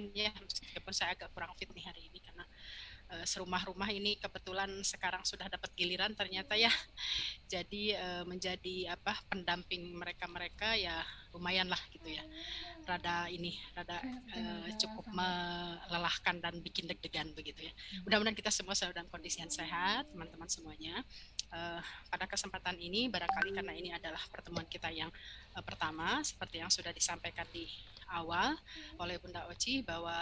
lumayan ya, meskipun saya agak kurang fit nih hari ini karena serumah-rumah ini kebetulan sekarang sudah dapat giliran ternyata ya. Jadi menjadi pendamping mereka ya lumayan lah gitu ya. Rada cukup melelahkan dan bikin deg-degan begitu ya. Mudah-mudahan kita semua selalu dalam kondisi yang sehat, teman-teman semuanya. Pada kesempatan ini barangkali karena ini adalah pertemuan kita yang pertama, seperti yang sudah disampaikan di awal oleh Bunda Oci bahwa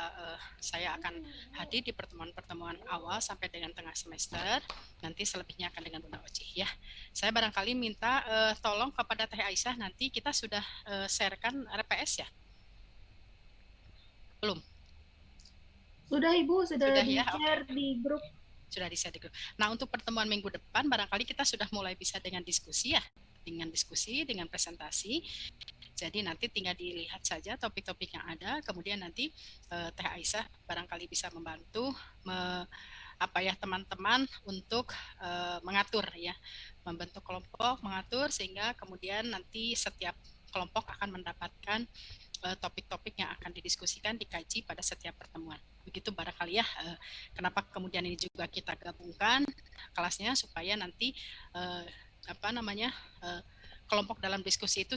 saya akan hadir di pertemuan-pertemuan awal sampai dengan tengah semester. Nanti selebihnya akan dengan Bunda Oci ya. Saya barangkali minta tolong kepada Teh Aisyah, nanti kita sudah sharekan RPS ya? Belum? Sudah Ibu, sudah di-share di grup. Sudah di-share di grup. Nah, untuk pertemuan minggu depan barangkali kita sudah mulai bisa dengan diskusi ya, dengan presentasi. Jadi nanti tinggal dilihat saja topik-topik yang ada, kemudian nanti Teh Aisyah barangkali bisa membantu teman-teman untuk mengatur ya, membentuk kelompok, mengatur sehingga kemudian nanti setiap kelompok akan mendapatkan topik-topik yang akan didiskusikan, dikaji pada setiap pertemuan. Begitu barangkali ya, kenapa kemudian ini juga kita gabungkan kelasnya supaya nanti kelompok dalam diskusi itu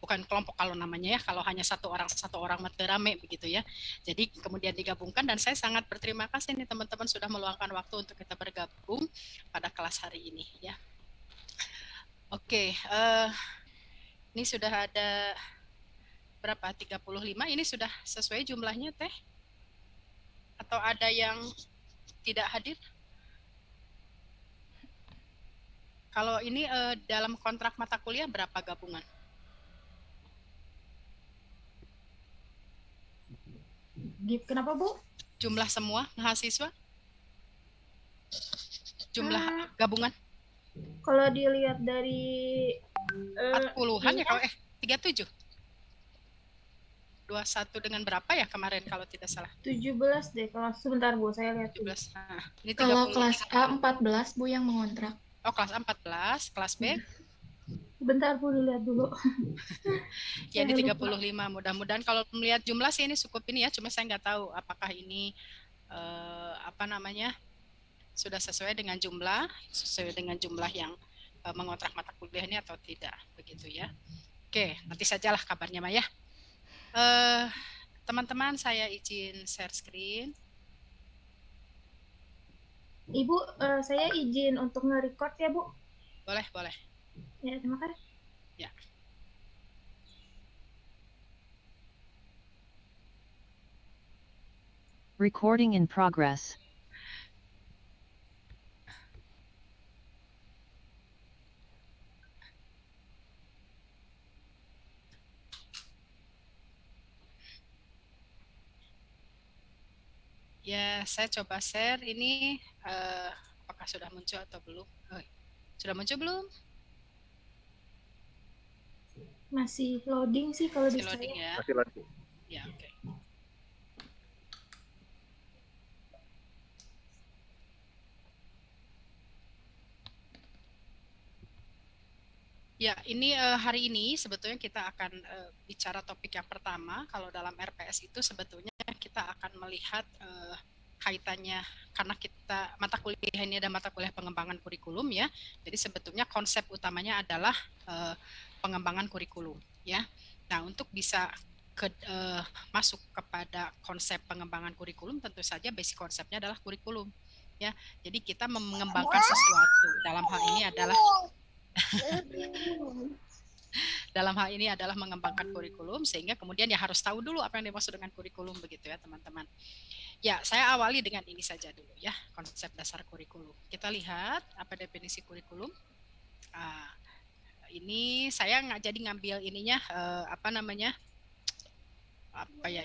bukan kelompok kalau namanya ya, kalau hanya satu orang rame begitu ya. Jadi kemudian digabungkan, dan saya sangat berterima kasih nih teman-teman sudah meluangkan waktu untuk kita bergabung pada kelas hari ini ya. Oke, ini sudah ada berapa? 35, ini sudah sesuai jumlahnya Teh? Atau ada yang tidak hadir? Kalau ini dalam kontrak mata kuliah berapa gabungan? Kenapa Bu? Jumlah semua mahasiswa? Jumlah gabungan? Kalau dilihat dari 40-an ya kalau 37. 21 dengan berapa ya kemarin kalau tidak salah? 17 deh. Kalau sebentar Bu, saya lihat. 17. Nah, ini 30. Kalau kelas A 14 Bu yang mengontrak. Oh, kelas A 14, kelas B? Bentar Bu, dilihat dulu. Ya, ini 35. Mudah-mudahan kalau melihat jumlah sih ini cukup ini ya, cuma saya nggak tahu apakah ini sudah sesuai dengan jumlah yang mengontrak mata kuliah ini atau tidak, begitu ya. Oke, nanti sajalah kabarnya Maya. Teman-teman, saya izin share screen. Ibu, saya izin untuk nge-record ya Bu. Boleh. Ya, terima kasih. Ya. Recording in progress. Ya, saya coba share ini, apakah sudah muncul atau belum? Sudah muncul belum? Masih loading sih kalau di loading saya. Ya. Masih loading. Ya, oke. Ya, ini hari ini sebetulnya kita akan bicara topik yang pertama. Kalau dalam RPS itu sebetulnya kita akan melihat kaitannya, karena kita mata kuliah ini ada mata kuliah pengembangan kurikulum ya. Jadi sebetulnya konsep utamanya adalah pengembangan kurikulum ya. Nah, untuk bisa masuk kepada konsep pengembangan kurikulum, tentu saja basic konsepnya adalah kurikulum ya. Jadi kita mengembangkan sesuatu, dalam hal ini adalah mengembangkan kurikulum, sehingga kemudian ya harus tahu dulu apa yang dimaksud dengan kurikulum begitu ya teman-teman. Ya, saya awali dengan ini saja dulu ya, konsep dasar kurikulum. Kita lihat apa definisi kurikulum. Ini saya ngambil ininya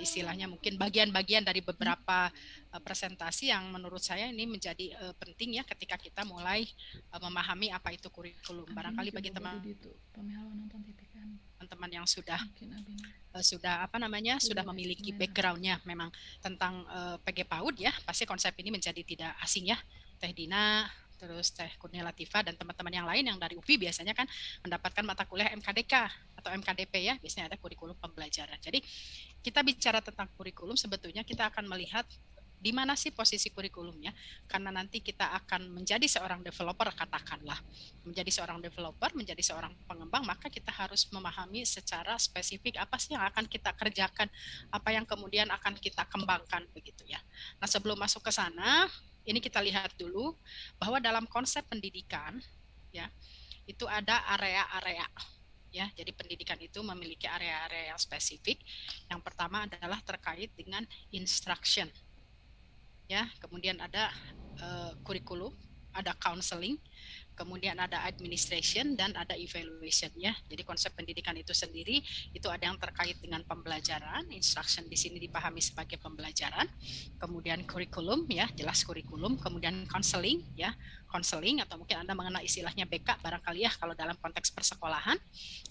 istilahnya mungkin bagian-bagian dari beberapa presentasi yang menurut saya ini menjadi penting ya ketika kita mulai memahami apa itu kurikulum. Barangkali bagi teman-teman yang sudah memiliki backgroundnya memang tentang PG PAUD ya, pasti konsep ini menjadi tidak asing ya. Teh Dina, terus Teh Kurnia Latifah dan teman-teman yang lain yang dari UPI biasanya kan mendapatkan mata kuliah MKDK atau MKDP ya, biasanya ada kurikulum pembelajaran. Jadi kita bicara tentang kurikulum, sebetulnya kita akan melihat di mana sih posisi kurikulumnya, karena nanti kita akan menjadi seorang developer, katakanlah menjadi seorang developer, menjadi seorang pengembang, maka kita harus memahami secara spesifik apa sih yang akan kita kerjakan, apa yang kemudian akan kita kembangkan, begitu ya. Nah, sebelum masuk ke sana, ini kita lihat dulu bahwa dalam konsep pendidikan ya, itu ada area-area ya. Jadi pendidikan itu memiliki area-area yang spesifik. Yang pertama adalah terkait dengan instruction. Ya, kemudian ada kurikulum, ada counseling, kemudian ada administration dan ada evaluation ya. Jadi konsep pendidikan itu sendiri itu ada yang terkait dengan pembelajaran, instruction di sini dipahami sebagai pembelajaran, kemudian kurikulum ya, jelas kurikulum, kemudian counseling ya, counseling atau mungkin Anda mengenal istilahnya BK barangkali ya kalau dalam konteks persekolahan,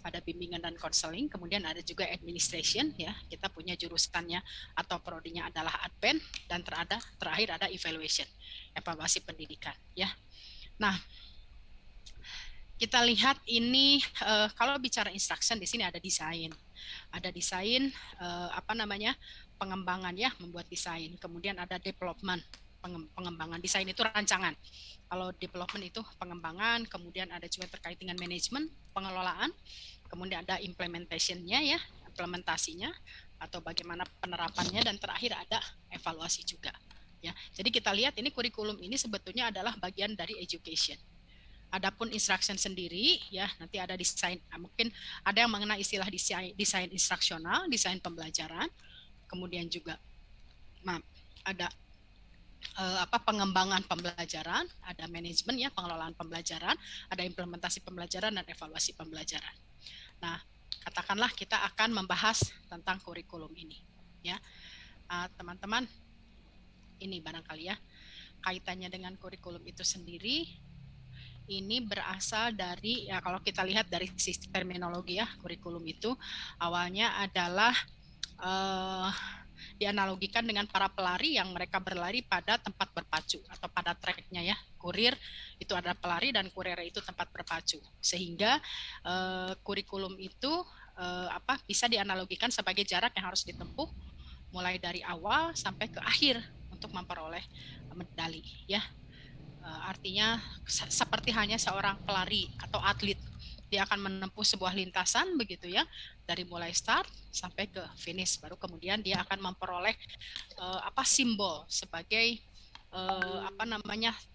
ada bimbingan dan counseling, kemudian ada juga administration ya, kita punya jurusannya atau prodinya adalah adpen, dan terakhir ada evaluation, evaluasi pendidikan ya. Nah, kita lihat ini kalau bicara instruction di sini ada desain pengembangan ya, membuat desain, kemudian ada development, pengembangan. Desain itu rancangan, kalau development itu pengembangan, kemudian ada juga terkait dengan manajemen, pengelolaan, kemudian ada implementation-nya ya, implementasinya atau bagaimana penerapannya, dan terakhir ada evaluasi juga ya. Jadi kita lihat ini kurikulum ini sebetulnya adalah bagian dari education. Adapun instruction sendiri ya, nanti ada desain, mungkin ada yang mengenai istilah desain instruksional, desain pembelajaran, kemudian juga ada pengembangan pembelajaran, ada manajemen ya, pengelolaan pembelajaran, ada implementasi pembelajaran dan evaluasi pembelajaran. Nah, katakanlah kita akan membahas tentang kurikulum ini ya. Teman-teman, ini barangkali ya kaitannya dengan kurikulum itu sendiri. Ini berasal dari ya, kalau kita lihat dari sisi terminologi ya, kurikulum itu awalnya adalah dianalogikan dengan para pelari yang mereka berlari pada tempat berpacu atau pada treknya ya. Kurir itu ada pelari dan kurir itu tempat berpacu, sehingga kurikulum itu bisa dianalogikan sebagai jarak yang harus ditempuh mulai dari awal sampai ke akhir untuk memperoleh medali ya. Artinya seperti hanya seorang pelari atau atlet, dia akan menempuh sebuah lintasan begitu ya, dari mulai start sampai ke finish, baru kemudian dia akan memperoleh simbol sebagai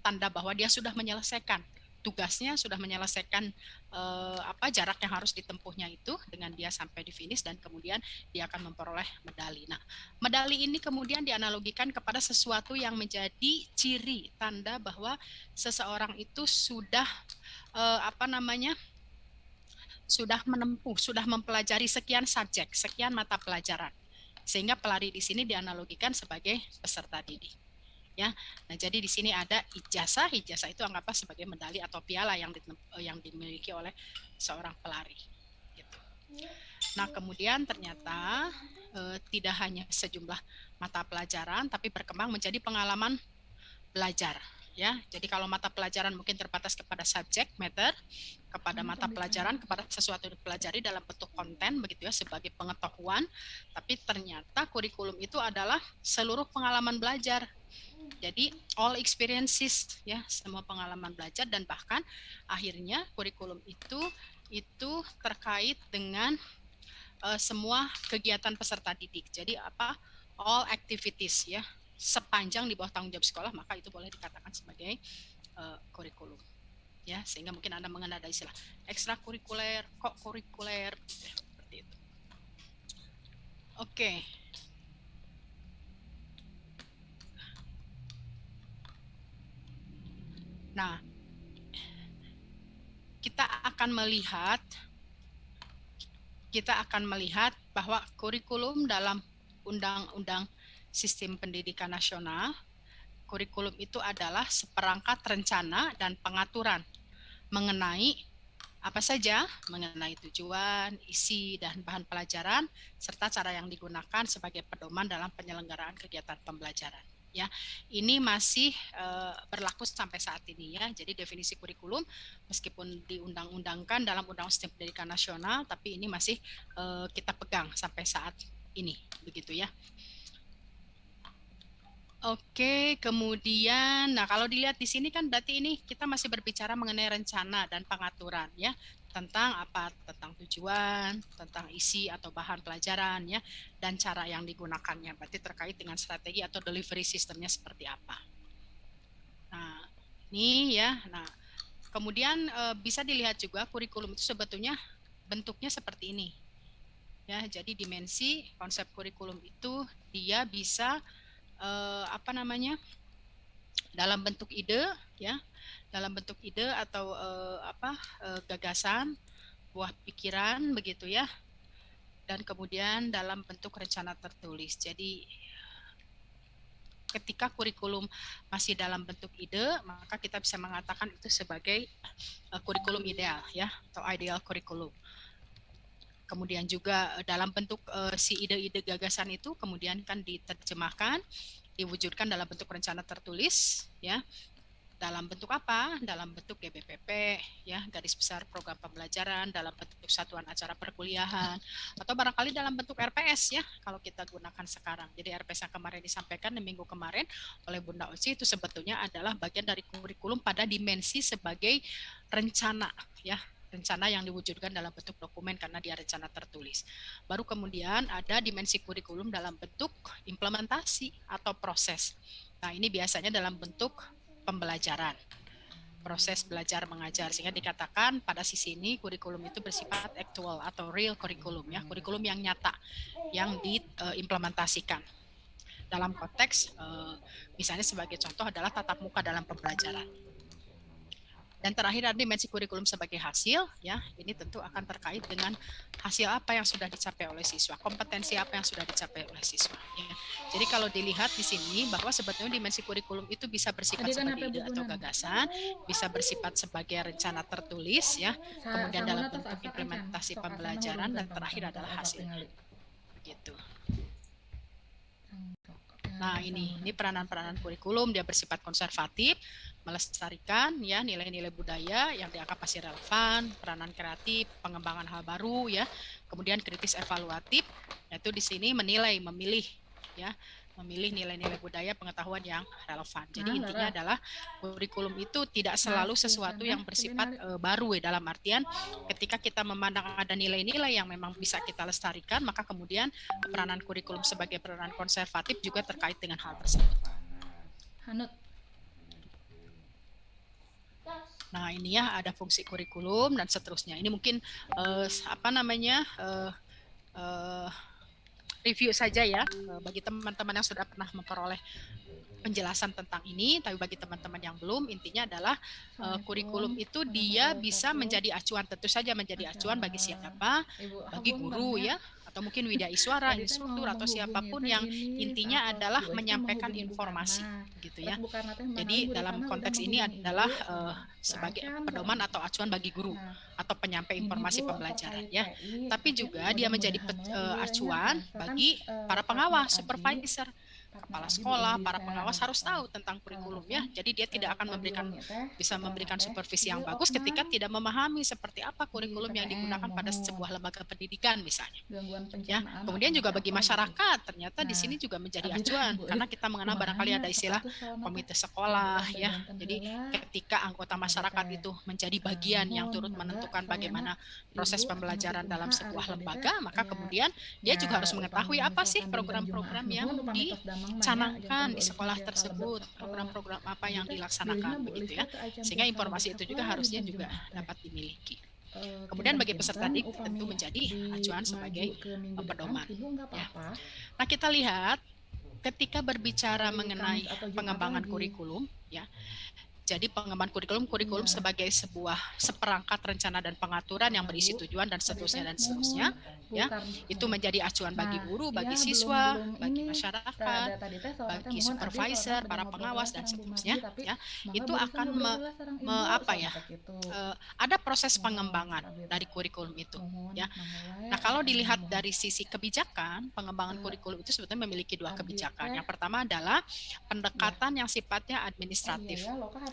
tanda bahwa dia sudah menyelesaikan tugasnya, sudah menyelesaikan jarak yang harus ditempuhnya itu dengan dia sampai di finish, dan kemudian dia akan memperoleh medali. Nah, medali ini kemudian dianalogikan kepada sesuatu yang menjadi ciri tanda bahwa seseorang itu sudah sudah menempuh, sudah mempelajari sekian subjek, sekian mata pelajaran. Sehingga pelari di sini dianalogikan sebagai peserta didik. Ya, nah jadi di sini ada ijazah itu anggaplah sebagai medali atau piala yang dimiliki oleh seorang pelari. Gitu. Nah kemudian ternyata tidak hanya sejumlah mata pelajaran, tapi berkembang menjadi pengalaman belajar. Ya, jadi kalau mata pelajaran mungkin terbatas kepada subjek matter, kepada mata pelajaran, kepada sesuatu yang dipelajari dalam bentuk konten begitu ya, sebagai pengetahuan, tapi ternyata kurikulum itu adalah seluruh pengalaman belajar. Jadi all experiences ya, semua pengalaman belajar, dan bahkan akhirnya kurikulum itu terkait dengan semua kegiatan peserta didik. Jadi all activities ya, sepanjang di bawah tanggung jawab sekolah, maka itu boleh dikatakan sebagai kurikulum ya. Sehingga mungkin Anda mengenal ada istilah ekstrakurikuler, kokurikuler seperti itu. Oke. Nah, kita akan melihat bahwa kurikulum dalam Undang-Undang Sistem Pendidikan Nasional, kurikulum itu adalah seperangkat rencana dan pengaturan mengenai apa saja, mengenai tujuan, isi, dan bahan pelajaran, serta cara yang digunakan sebagai pedoman dalam penyelenggaraan kegiatan pembelajaran. Ya, ini masih berlaku sampai saat ini ya. Jadi definisi kurikulum meskipun diundang-undangkan dalam Undang-Undang Sistem Pendidikan Nasional, tapi ini masih kita pegang sampai saat ini begitu ya. Oke, kemudian, nah kalau dilihat di sini kan berarti ini kita masih berbicara mengenai rencana dan pengaturan ya, tentang apa? Tentang tujuan, tentang isi atau bahan pelajaran ya, dan cara yang digunakannya. Berarti terkait dengan strategi atau delivery sistemnya seperti apa. Nah, ini ya. Nah, kemudian bisa dilihat juga kurikulum itu sebetulnya bentuknya seperti ini. Ya, jadi dimensi konsep kurikulum itu dia bisa apa namanya, dalam bentuk ide ya, dalam bentuk ide atau gagasan, buah pikiran begitu ya, dan kemudian dalam bentuk rencana tertulis. Jadi ketika kurikulum masih dalam bentuk ide, maka kita bisa mengatakan itu sebagai kurikulum ideal ya, atau ideal kurikulum. Kemudian juga dalam bentuk si ide-ide gagasan itu kemudian kan diterjemahkan, diwujudkan dalam bentuk rencana tertulis ya. Dalam bentuk apa? Dalam bentuk GBPP ya, garis besar program pembelajaran, dalam bentuk satuan acara perkuliahan, atau barangkali dalam bentuk RPS ya kalau kita gunakan sekarang. Jadi RPS yang kemarin disampaikan di minggu kemarin oleh Bunda Oci itu sebetulnya adalah bagian dari kurikulum pada dimensi sebagai rencana ya, rencana yang diwujudkan dalam bentuk dokumen karena dia rencana tertulis. Baru kemudian ada dimensi kurikulum dalam bentuk implementasi atau proses. Nah, ini biasanya dalam bentuk pembelajaran, proses belajar mengajar, sehingga dikatakan pada sisi ini kurikulum itu bersifat actual atau real kurikulum ya, kurikulum yang nyata yang diimplementasikan dalam konteks misalnya sebagai contoh adalah tatap muka dalam pembelajaran. Dan terakhir ada dimensi kurikulum sebagai hasil ya, ini tentu akan terkait dengan hasil apa yang sudah dicapai oleh siswa, kompetensi apa yang sudah dicapai oleh siswa ya. Jadi kalau dilihat di sini bahwa sebetulnya dimensi kurikulum itu bisa bersifat sebagai ide atau gagasan, bisa bersifat sebagai rencana tertulis ya, kemudian dalam bentuk implementasi pembelajaran, dan terakhir adalah hasil. Begitu. Nah, ini peranan-peranan kurikulum, dia bersifat konservatif, melestarikan ya nilai-nilai budaya yang dianggap masih relevan, peranan kreatif, pengembangan hal baru ya, kemudian kritis evaluatif, yaitu di sini menilai, memilih ya, memilih nilai-nilai budaya pengetahuan yang relevan. Jadi intinya adalah kurikulum itu tidak selalu sesuatu yang bersifat baru ya, dalam artian ketika kita memandang ada nilai-nilai yang memang bisa kita lestarikan, maka kemudian peranan kurikulum sebagai peranan konservatif juga terkait dengan hal tersebut. Nah, ini ya ada fungsi kurikulum dan seterusnya. Ini mungkin review saja ya bagi teman-teman yang sudah pernah memperoleh penjelasan tentang ini, tapi bagi teman-teman yang belum, intinya adalah kurikulum itu dia bisa menjadi acuan, tentu saja menjadi acuan bagi siapa, bagi guru ya, atau mungkin widaiswara, instruktur, atau siapapun yang intinya adalah menyampaikan informasi gitu ya. Jadi dalam konteks ini adalah sebagai pedoman atau acuan bagi guru atau penyampai informasi pembelajaran ya. Tapi juga dia menjadi acuan bagi para pengawas, supervisor, kepala sekolah, para pengawas harus tahu tentang kurikulum ya. Jadi dia tidak akan bisa memberikan supervisi yang bagus ketika tidak memahami seperti apa kurikulum yang digunakan pada sebuah lembaga pendidikan misalnya. Ya, kemudian juga bagi masyarakat ternyata di sini juga menjadi acuan karena kita mengenal barangkali ada istilah komite sekolah ya. Jadi ketika anggota masyarakat itu menjadi bagian yang turut menentukan bagaimana proses pembelajaran dalam sebuah lembaga, maka kemudian dia juga harus mengetahui apa sih program-program yang dicanangkan di sekolah tersebut, program-program apa yang dilaksanakan begitu ya, sehingga informasi itu juga harusnya juga dapat dimiliki. Kemudian bagi peserta didik tentu menjadi acuan sebagai pedoman ya. Nah, kita lihat ketika berbicara mengenai pengembangan kurikulum ya, jadi pengembangan kurikulum sebagai sebuah seperangkat rencana dan pengaturan yang berisi tujuan dan seterusnya ya, itu menjadi acuan bagi guru, bagi siswa, bagi masyarakat, bagi supervisor, para pengawas dan seterusnya ya. Itu akan ada proses pengembangan dari kurikulum itu ya. Nah, kalau dilihat dari sisi kebijakan, pengembangan kurikulum itu sebetulnya memiliki dua kebijakan. Yang pertama adalah pendekatan yang sifatnya administratif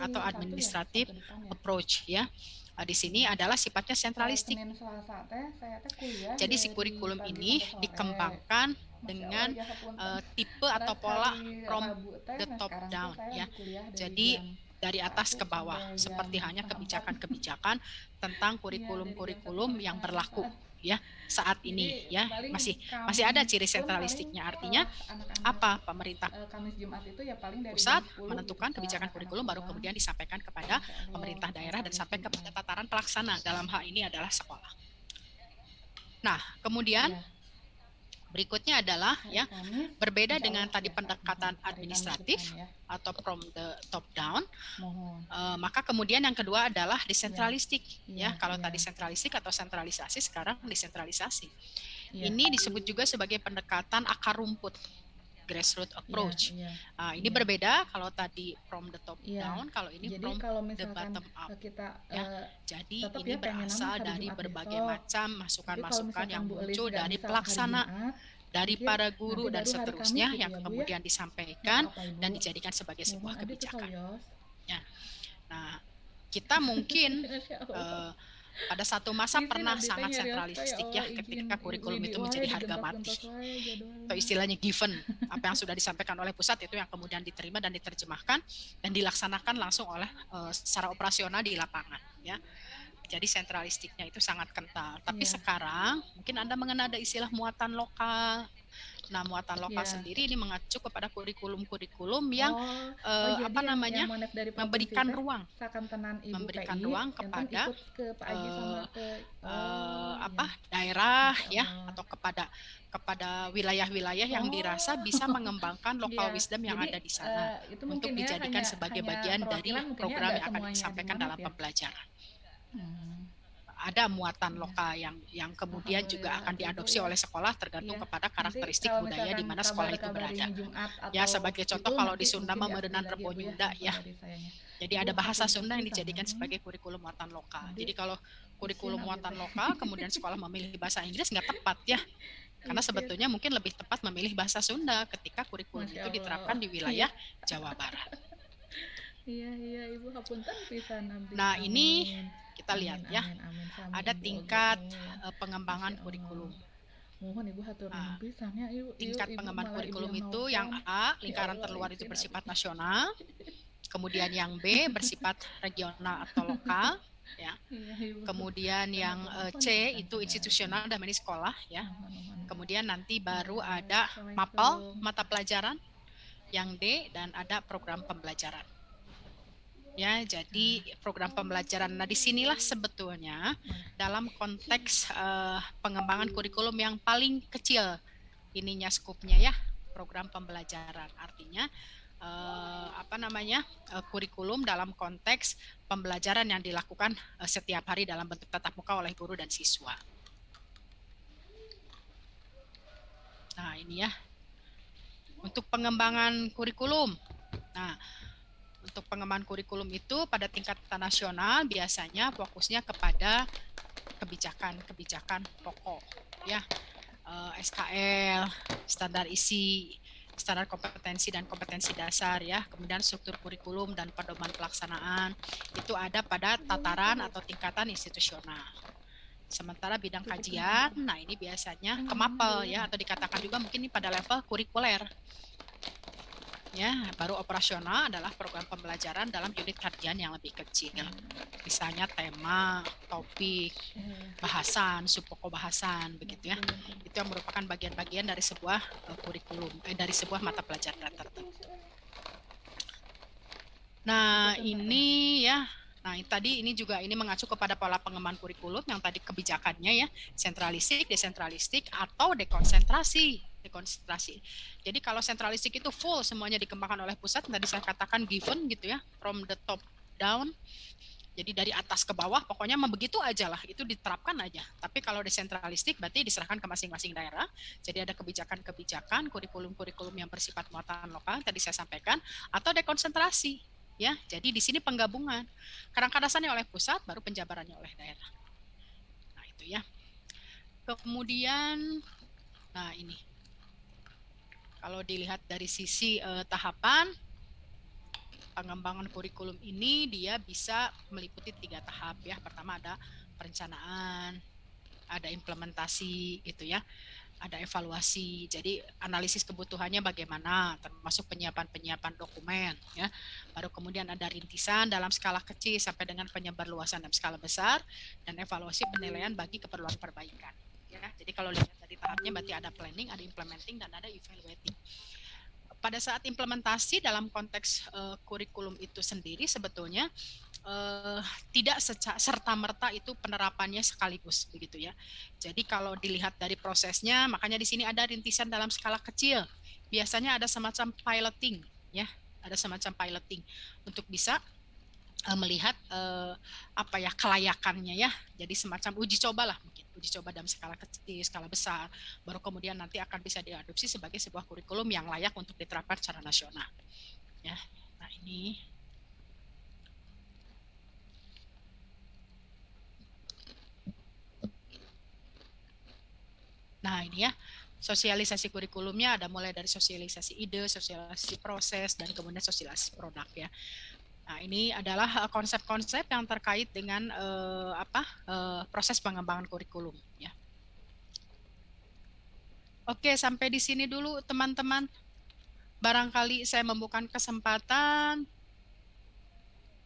atau administrative approach ya. Di sini adalah sifatnya sentralistik. Jadi si kurikulum ini dikembangkan dengan tipe atau pola from the top down ya. Jadi dari atas ke bawah, seperti hanya kebijakan-kebijakan tentang kurikulum-kurikulum yang berlaku ya saat ini ya, masih ada ciri sentralistiknya. Artinya apa? Pemerintah pusat menentukan kebijakan kurikulum, baru kemudian disampaikan kepada pemerintah daerah dan sampai kepada tataran pelaksana, dalam hal ini adalah sekolah. Nah, kemudian berikutnya adalah ya, berbeda dengan tadi pendekatan administratif atau from the top down, maka kemudian yang kedua adalah desentralistik ya. Kalau tadi sentralistik atau sentralisasi, sekarang desentralisasi. Ini disebut juga sebagai pendekatan akar rumput, grassroots approach. Ini berbeda kalau tadi from the top down, kalau ini from the bottom up. Jadi ini berasal dari berbagai macam masukan-masukan yang muncul dari pelaksana, dari para guru dan seterusnya, yang kemudian disampaikan dan dijadikan sebagai sebuah kebijakan. Ya. Nah, kita mungkin pada satu masa pernah sangat sentralistik ya, ketika kurikulum itu menjadi harga mati atau istilahnya given, apa yang sudah disampaikan oleh pusat itu yang kemudian diterima dan diterjemahkan dan dilaksanakan langsung oleh secara operasional di lapangan ya. Jadi sentralistiknya itu sangat kental. Tapi sekarang mungkin Anda mengenal ada istilah muatan lokal. Nah, muatan lokal sendiri ini mengacu kepada kurikulum-kurikulum yang memberikan ruang kepada daerah ya, atau kepada wilayah-wilayah yang dirasa bisa mengembangkan local wisdom yang ada di sana untuk dijadikan sebagai bagian dari program yang akan disampaikan dalam pembelajaran. Ada muatan lokal yang kemudian juga akan diadopsi oleh sekolah tergantung kepada karakteristik budaya di mana sekolah itu berada. Ya, sebagai contoh kalau di Sunda Memerenan Rebo Nyunda ya. Jadi ada bahasa Sunda yang dijadikan sebagai kurikulum muatan lokal. Jadi kalau kurikulum muatan lokal kemudian sekolah memilih bahasa Inggris nggak tepat ya. Karena sebetulnya mungkin lebih tepat memilih bahasa Sunda ketika kurikulum itu diterapkan di wilayah Jawa Barat. Iya Ibu, hapunten pisan abdi. Nah, ini kita lihat ya, ada tingkat pengembangan kurikulum. Mohon Ibu hatur nuhun pisan ya. Tingkat pengembangan kurikulum itu yang A, lingkaran terluar itu bersifat nasional, kemudian yang B bersifat regional atau lokal, ya. Kemudian yang C itu institusional dan ini sekolah, ya. Kemudian nanti baru ada MAPEL, mata pelajaran, yang D, dan ada program pembelajaran. Ya, jadi program pembelajaran. Nah, disinilah sebetulnya dalam konteks pengembangan kurikulum yang paling kecil ininya skupnya ya, program pembelajaran. Artinya kurikulum dalam konteks pembelajaran yang dilakukan setiap hari dalam bentuk tatap muka oleh guru dan siswa. Nah, ini ya untuk pengembangan kurikulum. Nah, untuk pengembangan kurikulum itu pada tingkat nasional biasanya fokusnya kepada kebijakan pokok ya, SKL, standar isi, standar kompetensi dan kompetensi dasar ya, kemudian struktur kurikulum dan pedoman pelaksanaan itu ada pada tataran atau tingkatan institusional. Sementara bidang kajian, nah ini biasanya ke MAPEL ya, atau dikatakan juga mungkin ini pada level kurikuler. Ya, baru operasional adalah program pembelajaran dalam unit kajian yang lebih kecil. Misalnya tema, topik, bahasan, subpokok bahasan, begitu ya. Itu yang merupakan bagian-bagian dari sebuah kurikulum, dari sebuah mata pelajaran tertentu. Nah, ini ya. Nah, tadi ini juga ini mengacu kepada pola pengembangan kurikulum yang tadi kebijakannya ya, sentralistik, desentralistik, atau dekonsentrasi. Jadi kalau sentralistik itu full semuanya dikembangkan oleh pusat, tadi saya katakan given gitu ya, from the top down. Jadi dari atas ke bawah pokoknya begitu aja lah, itu diterapkan aja. Tapi kalau desentralistik berarti diserahkan ke masing-masing daerah. Jadi ada kebijakan-kebijakan, kurikulum-kurikulum yang bersifat muatan lokal tadi saya sampaikan, atau dekonsentrasi ya. Jadi di sini penggabungan. Kadang-kadangnya oleh pusat, baru penjabarannya oleh daerah. Nah, itu ya. Kemudian nah ini. Kalau dilihat dari sisi tahapan pengembangan kurikulum ini, dia bisa meliputi 3 tahap ya. Pertama ada perencanaan, ada implementasi gitu ya, ada evaluasi. Jadi analisis kebutuhannya bagaimana, termasuk penyiapan dokumen, ya. Baru kemudian ada rintisan dalam skala kecil sampai dengan penyebarluasan dalam skala besar, dan evaluasi penilaian bagi keperluan perbaikan. Ya, jadi kalau lihat dari tahapnya berarti ada planning, ada implementing, dan ada evaluating. Pada saat implementasi dalam konteks kurikulum itu sendiri sebetulnya tidak serta-merta itu penerapannya sekaligus begitu ya. Jadi kalau dilihat dari prosesnya, makanya di sini ada rintisan dalam skala kecil. Biasanya ada semacam piloting ya, ada semacam piloting untuk bisa melihat apa ya kelayakannya ya. Jadi semacam uji coba lah mungkin, uji coba dalam skala kecil, skala besar, baru kemudian nanti akan bisa diadopsi sebagai sebuah kurikulum yang layak untuk diterapkan secara nasional. Ya, nah ini. Nah ini ya, sosialisasi kurikulumnya ada mulai dari sosialisasi ide, sosialisasi proses, dan kemudian sosialisasi produk ya. Nah ini adalah konsep-konsep yang terkait dengan proses pengembangan kurikulum ya. Oke, sampai di sini dulu teman-teman. Barangkali saya membuka kesempatan.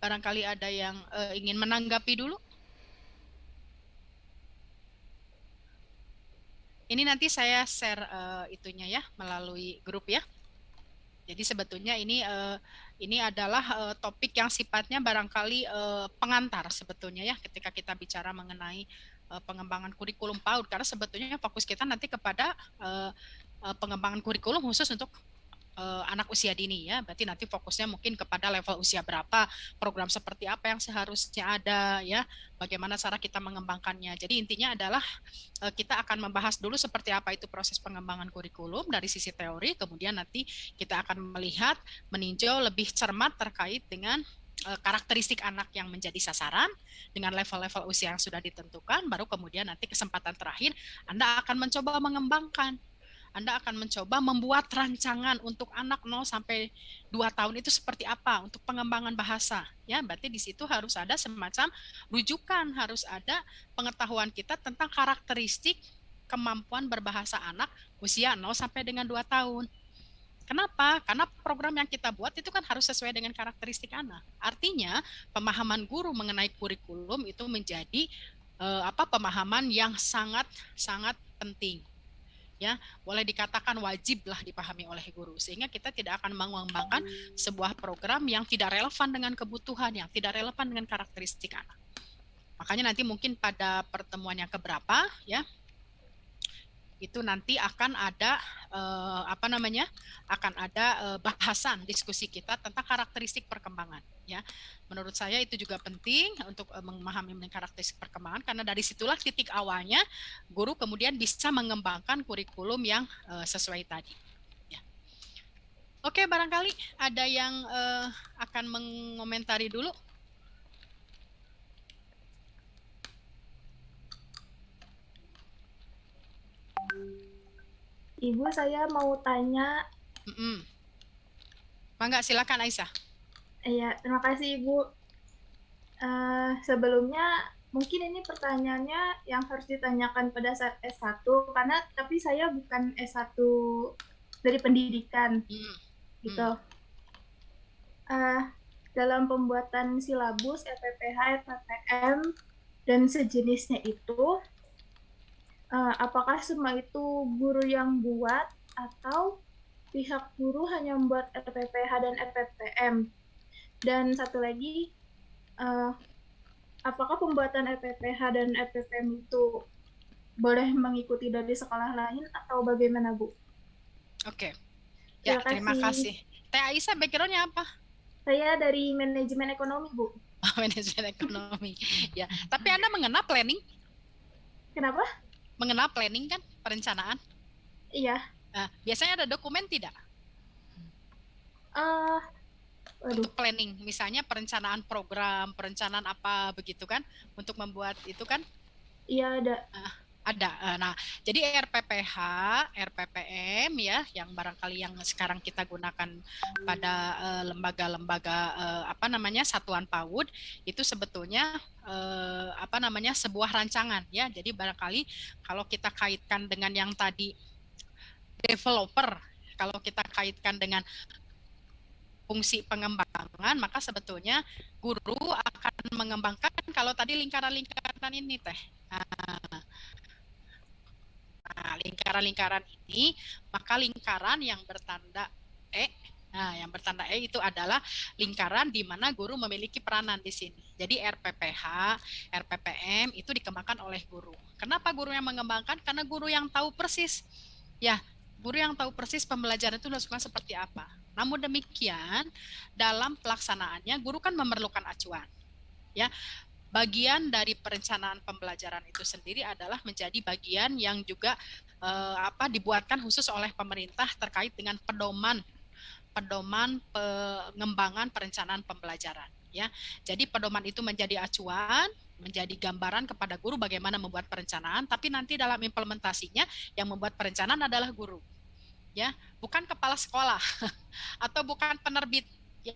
Barangkali ada yang ingin menanggapi dulu. Ini nanti saya share itunya ya melalui grup ya. Jadi sebetulnya ini adalah topik yang sifatnya barangkali pengantar sebetulnya ya ketika kita bicara mengenai pengembangan kurikulum PAUD, karena sebetulnya fokus kita nanti kepada pengembangan kurikulum khusus untuk anak usia dini ya, berarti nanti fokusnya mungkin kepada level usia berapa, program seperti apa yang seharusnya ada ya, bagaimana cara kita mengembangkannya. Jadi intinya adalah kita akan membahas dulu seperti apa itu proses pengembangan kurikulum dari sisi teori, kemudian nanti kita akan melihat, meninjau lebih cermat terkait dengan karakteristik anak yang menjadi sasaran dengan level-level usia yang sudah ditentukan, baru kemudian nanti kesempatan terakhir Anda akan mencoba mengembangkan. Anda akan mencoba membuat rancangan untuk anak 0 sampai 2 tahun itu seperti apa untuk pengembangan bahasa. Ya, berarti di situ harus ada semacam rujukan, harus ada pengetahuan kita tentang karakteristik kemampuan berbahasa anak usia 0 sampai dengan 2 tahun. Kenapa? Karena program yang kita buat itu kan harus sesuai dengan karakteristik anak. Artinya, pemahaman guru mengenai kurikulum itu menjadi pemahaman yang sangat penting. Ya, boleh dikatakan wajib lah dipahami oleh guru, sehingga kita tidak akan mengembangkan sebuah program yang tidak relevan dengan kebutuhan, yang tidak relevan dengan karakteristik anak. Makanya nanti mungkin pada pertemuan yang keberapa ya, itu nanti akan ada akan ada bahasan diskusi kita tentang karakteristik perkembangan ya. Menurut saya itu juga penting untuk memahami karakteristik perkembangan, karena dari situlah titik awalnya guru kemudian bisa mengembangkan kurikulum yang sesuai tadi ya. Oke, barangkali ada yang akan mengomentari dulu. Ibu, saya mau tanya. Mangga, silakan Aisyah. Iya, terima kasih Ibu. Sebelumnya mungkin ini pertanyaannya yang harus ditanyakan pada saat S1, tapi saya bukan S1 dari pendidikan gitu. Dalam pembuatan silabus, LPPH, LPPM, dan sejenisnya itu, apakah semua itu guru yang buat atau pihak guru hanya membuat LPPH dan LPPM? Dan satu lagi, apakah pembuatan LPPH dan LPPM itu boleh mengikuti dari sekolah lain atau bagaimana, Bu? Oke. Ya, terima kasih. Teh Aisyah background-nya apa? Saya dari manajemen ekonomi, Bu. Manajemen ekonomi. Ya, tapi Anda mengenal planning? Kenapa? Mengenal planning kan, perencanaan? Iya. Nah, biasanya ada dokumen tidak? Untuk planning, misalnya perencanaan program, perencanaan apa begitu kan, untuk membuat itu kan? Iya, ada. Ada. Nah, jadi RPPH, RPPM ya, yang barangkali yang sekarang kita gunakan pada lembaga-lembaga apa namanya satuan PAUD itu sebetulnya apa namanya sebuah rancangan ya. Jadi barangkali kalau kita kaitkan dengan yang tadi developer, kalau kita kaitkan dengan fungsi pengembangan, maka sebetulnya guru akan mengembangkan kalau tadi lingkaran-lingkaran ini teh. Nah, lingkaran-lingkaran ini, maka lingkaran yang bertanda E, nah yang bertanda E itu adalah lingkaran di mana guru memiliki peranan di sini. Jadi RPPH, RPPM itu dikembangkan oleh guru. Kenapa guru yang mengembangkan? Karena guru yang tahu persis. Ya, guru yang tahu persis pembelajaran itu dilakukan seperti apa. Namun demikian, dalam pelaksanaannya guru kan memerlukan acuan. Ya, bagian dari perencanaan pembelajaran itu sendiri adalah menjadi bagian yang juga dibuatkan khusus oleh pemerintah terkait dengan pedoman pengembangan perencanaan pembelajaran ya. Jadi pedoman itu menjadi acuan, menjadi gambaran kepada guru bagaimana membuat perencanaan, tapi nanti dalam implementasinya yang membuat perencanaan adalah guru. Ya, bukan kepala sekolah atau bukan penerbit ya.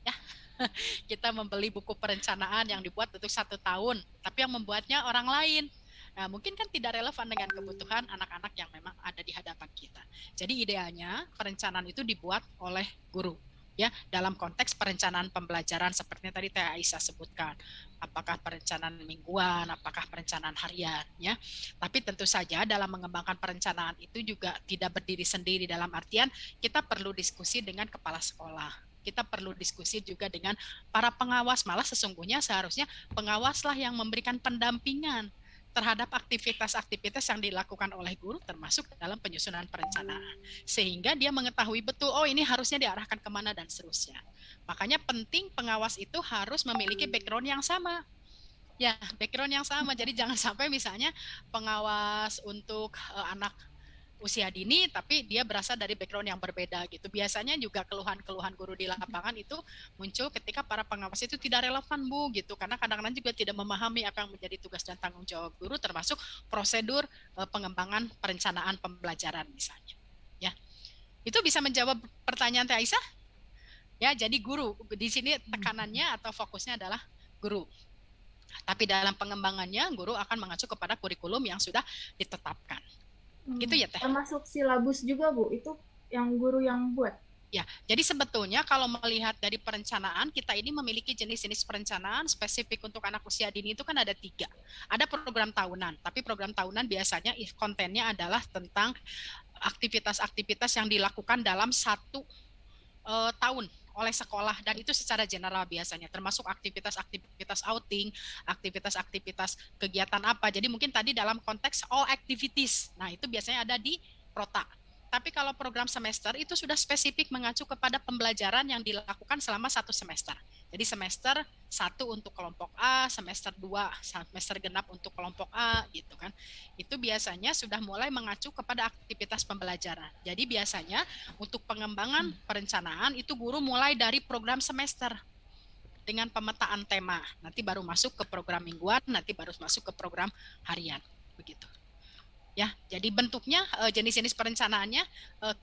Kita membeli buku perencanaan yang dibuat untuk 1 tahun, tapi yang membuatnya orang lain. Nah, mungkin kan tidak relevan dengan kebutuhan anak-anak yang memang ada di hadapan kita. Jadi idealnya perencanaan itu dibuat oleh guru ya dalam konteks perencanaan pembelajaran seperti tadi Teh Aisyah sebutkan, apakah perencanaan mingguan, apakah perencanaan harian ya. Tapi tentu saja dalam mengembangkan perencanaan itu juga tidak berdiri sendiri, dalam artian kita perlu diskusi dengan kepala sekolah, kita perlu diskusi juga dengan para pengawas, malah sesungguhnya seharusnya pengawaslah yang memberikan pendampingan terhadap aktivitas-aktivitas yang dilakukan oleh guru termasuk dalam penyusunan perencanaan. Sehingga dia mengetahui betul, oh ini harusnya diarahkan kemana dan seterusnya. Makanya penting pengawas itu harus memiliki background yang sama. Ya, background yang sama. Jadi jangan sampai misalnya pengawas untuk anak usia dini tapi dia berasal dari background yang berbeda gitu. Biasanya juga keluhan-keluhan guru di lapangan itu muncul ketika para pengawas itu tidak relevan Bu gitu, karena kadang-kadang juga tidak memahami apa yang menjadi tugas dan tanggung jawab guru termasuk prosedur pengembangan perencanaan pembelajaran misalnya. Ya. Itu bisa menjawab pertanyaan Teh Aisyah? Ya, jadi guru di sini tekanannya atau fokusnya adalah guru. Tapi dalam pengembangannya guru akan mengacu kepada kurikulum yang sudah ditetapkan. Gitu ya Teh. Termasuk silabus juga Bu, itu yang guru yang buat. Ya, jadi sebetulnya kalau melihat dari perencanaan, kita ini memiliki jenis-jenis perencanaan spesifik untuk anak usia dini itu kan ada 3. Ada program tahunan, tapi program tahunan biasanya kontennya adalah tentang aktivitas-aktivitas yang dilakukan dalam 1 tahun oleh sekolah, dan itu secara general biasanya termasuk aktivitas-aktivitas outing, aktivitas-aktivitas kegiatan apa. Jadi mungkin tadi dalam konteks all activities. Nah, itu biasanya ada di Prota. Tapi kalau program semester itu sudah spesifik mengacu kepada pembelajaran yang dilakukan selama 1 semester. Jadi semester 1 untuk kelompok A, semester 2, semester genap untuk kelompok A gitu kan. Itu biasanya sudah mulai mengacu kepada aktivitas pembelajaran. Jadi biasanya untuk pengembangan perencanaan itu guru mulai dari program semester dengan pemetaan tema. Nanti baru masuk ke program mingguan, nanti baru masuk ke program harian. Begitu. Ya, jadi bentuknya jenis-jenis perencanaannya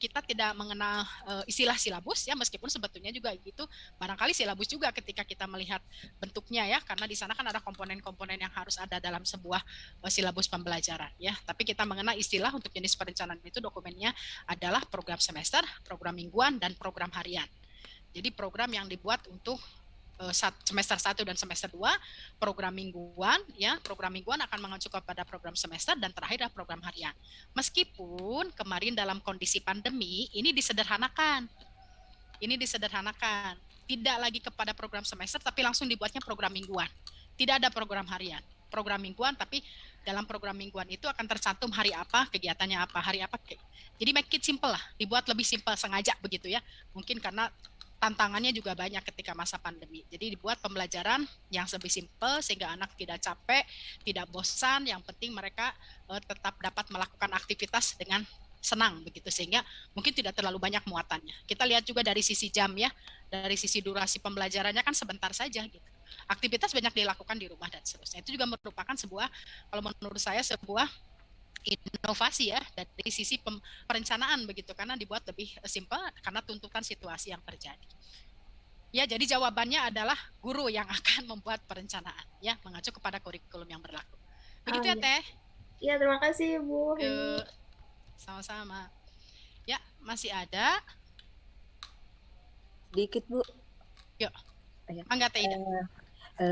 kita tidak mengenal istilah silabus ya, meskipun sebetulnya juga gitu barangkali silabus juga ketika kita melihat bentuknya ya, karena di sana kan ada komponen-komponen yang harus ada dalam sebuah silabus pembelajaran ya. Tapi kita mengenal istilah untuk jenis perencanaan itu dokumennya adalah program semester, program mingguan, dan program harian. Jadi program yang dibuat untuk semester 1 dan semester 2, program mingguan ya, program mingguan akan mengacu kepada program semester, dan terakhir adalah program harian. Meskipun kemarin dalam kondisi pandemi ini disederhanakan. Tidak lagi kepada program semester tapi langsung dibuatnya program mingguan. Tidak ada program harian. Program mingguan, tapi dalam program mingguan itu akan tercantum hari apa, kegiatannya apa, hari apa. Jadi make it simple lah, dibuat lebih simple sengaja begitu ya. Mungkin karena tantangannya juga banyak ketika masa pandemi. Jadi dibuat pembelajaran yang lebih simpel sehingga anak tidak capek, tidak bosan, yang penting mereka tetap dapat melakukan aktivitas dengan senang begitu, sehingga mungkin tidak terlalu banyak muatannya. Kita lihat juga dari sisi jam ya, dari sisi durasi pembelajarannya kan sebentar saja gitu. Aktivitas banyak dilakukan di rumah dan seterusnya. Itu juga merupakan sebuah, kalau menurut saya sebuah inovasi ya dari sisi perencanaan begitu, karena dibuat lebih simpel karena tuntutan situasi yang terjadi. Ya, jadi jawabannya adalah guru yang akan membuat perencanaan ya, mengacu kepada kurikulum yang berlaku. Begitu ya, iya. Teh? Iya, terima kasih Bu Heni. Sama-sama. Ya, masih ada. Dikit Bu. Yuk. Ya. Mangga Teh Ida.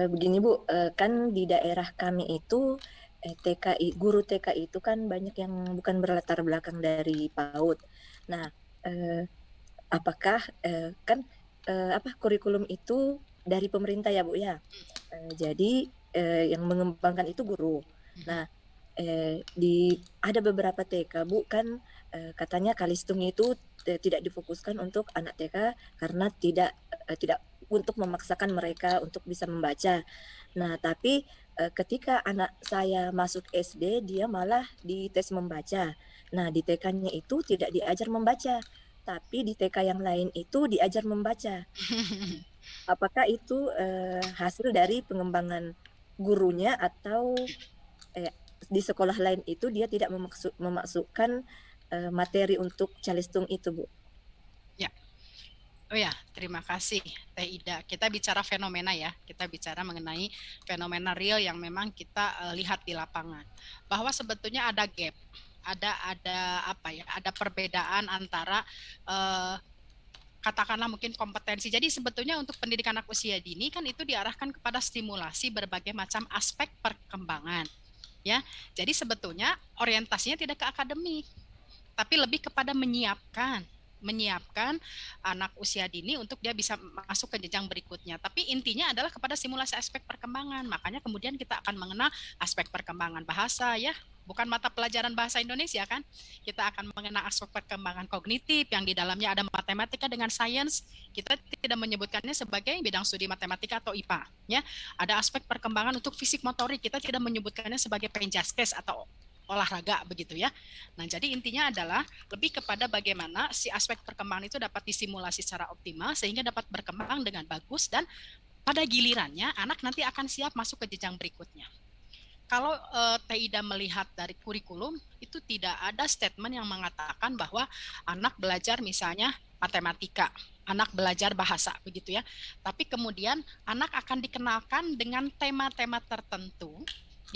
Begini Bu, kan di daerah kami itu TKI, guru TKI itu kan banyak yang bukan berlatar belakang dari PAUD. Nah, apakah kan kurikulum itu dari pemerintah ya Bu ya? Jadi yang mengembangkan itu guru. Nah, ada beberapa TK Bu kan katanya Kalistung itu tidak difokuskan untuk anak TK karena tidak untuk memaksakan mereka untuk bisa membaca. Nah, tapi ketika anak saya masuk SD, dia malah dites membaca. Nah, di TK-nya itu tidak diajar membaca, tapi di TK yang lain itu diajar membaca. Apakah itu hasil dari pengembangan gurunya atau di sekolah lain itu dia tidak memasukkan materi untuk Calistung itu, Bu? Ya. Oh ya, terima kasih Teh Ida. Kita bicara fenomena ya, kita bicara mengenai fenomena real yang memang kita lihat di lapangan. Bahwa sebetulnya ada gap, ada perbedaan antara katakanlah mungkin kompetensi. Jadi sebetulnya untuk pendidikan anak usia dini kan itu diarahkan kepada stimulasi berbagai macam aspek perkembangan. Ya, jadi sebetulnya orientasinya tidak ke akademik, tapi lebih kepada menyiapkan anak usia dini untuk dia bisa masuk ke jenjang berikutnya. Tapi intinya adalah kepada simulasi aspek perkembangan. Makanya kemudian kita akan mengenal aspek perkembangan bahasa ya, bukan mata pelajaran bahasa Indonesia kan. Kita akan mengenal aspek perkembangan kognitif yang di dalamnya ada matematika dengan sains. Kita tidak menyebutkannya sebagai bidang studi matematika atau IPA ya. Ada aspek perkembangan untuk fisik motorik, kita tidak menyebutkannya sebagai penjaskes atau olahraga begitu ya. Nah, jadi intinya adalah lebih kepada bagaimana si aspek perkembangan itu dapat disimulasi secara optimal sehingga dapat berkembang dengan bagus dan pada gilirannya anak nanti akan siap masuk ke jenjang berikutnya. Kalau Teh Ida melihat dari kurikulum itu tidak ada statement yang mengatakan bahwa anak belajar misalnya matematika, anak belajar bahasa begitu ya. Tapi kemudian anak akan dikenalkan dengan tema-tema tertentu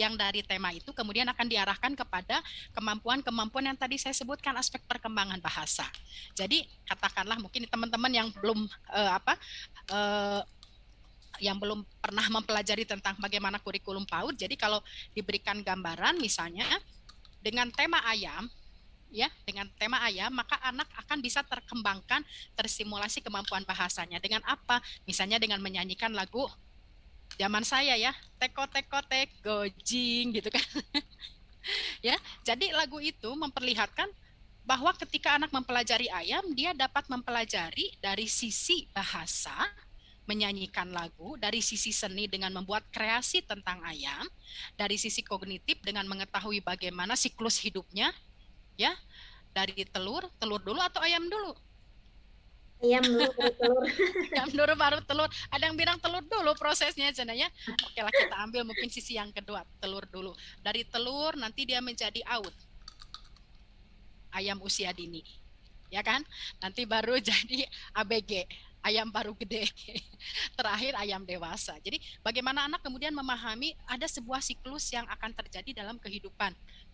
yang dari tema itu kemudian akan diarahkan kepada kemampuan-kemampuan yang tadi saya sebutkan aspek perkembangan bahasa. Jadi katakanlah mungkin teman-teman yang belum yang belum pernah mempelajari tentang bagaimana kurikulum PAUD, jadi kalau diberikan gambaran misalnya dengan tema ayam, ya dengan tema ayam maka anak akan bisa terkembangkan, tersimulasi kemampuan bahasanya dengan apa? Misalnya dengan menyanyikan lagu zaman saya ya, teko teko tek gojing gitu kan. Ya, jadi lagu itu memperlihatkan bahwa ketika anak mempelajari ayam, dia dapat mempelajari dari sisi bahasa, menyanyikan lagu, dari sisi seni dengan membuat kreasi tentang ayam, dari sisi kognitif dengan mengetahui bagaimana siklus hidupnya, ya, dari telur dulu atau ayam dulu? Ayam dulu baru telur. Ayam dulu baru telur. Ada yang bilang telur dulu prosesnya cenanya. Oke lah kita ambil mungkin sisi yang kedua, telur dulu. Dari telur nanti dia menjadi aut. Ayam usia dini. Ya kan? Nanti baru jadi ABG, ayam baru gede. Terakhir ayam dewasa. Jadi bagaimana anak kemudian memahami ada sebuah siklus yang akan terjadi dalam kehidupan.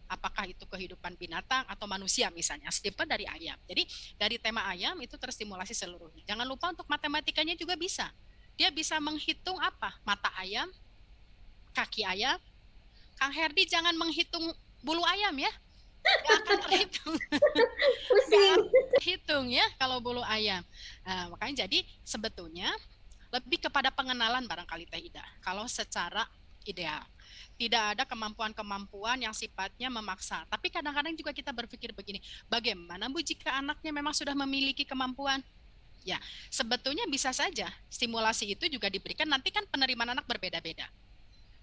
Apakah itu kehidupan binatang atau manusia misalnya, simple dari ayam. Jadi dari tema ayam itu terstimulasi seluruhnya. Jangan lupa untuk matematikanya juga bisa. Dia bisa menghitung apa? Mata ayam, kaki ayam. Kang Herdi jangan menghitung bulu ayam ya. Gak akan terhitung. Pusing. Hitung ya kalau bulu ayam. Nah, makanya jadi sebetulnya lebih kepada pengenalan barangkali Teh Ida. Kalau secara ideal. Tidak ada kemampuan-kemampuan yang sifatnya memaksa. Tapi kadang-kadang juga kita berpikir begini, bagaimana Bu jika anaknya memang sudah memiliki kemampuan? Ya, sebetulnya bisa saja stimulasi itu juga diberikan, nanti kan penerimaan anak berbeda-beda.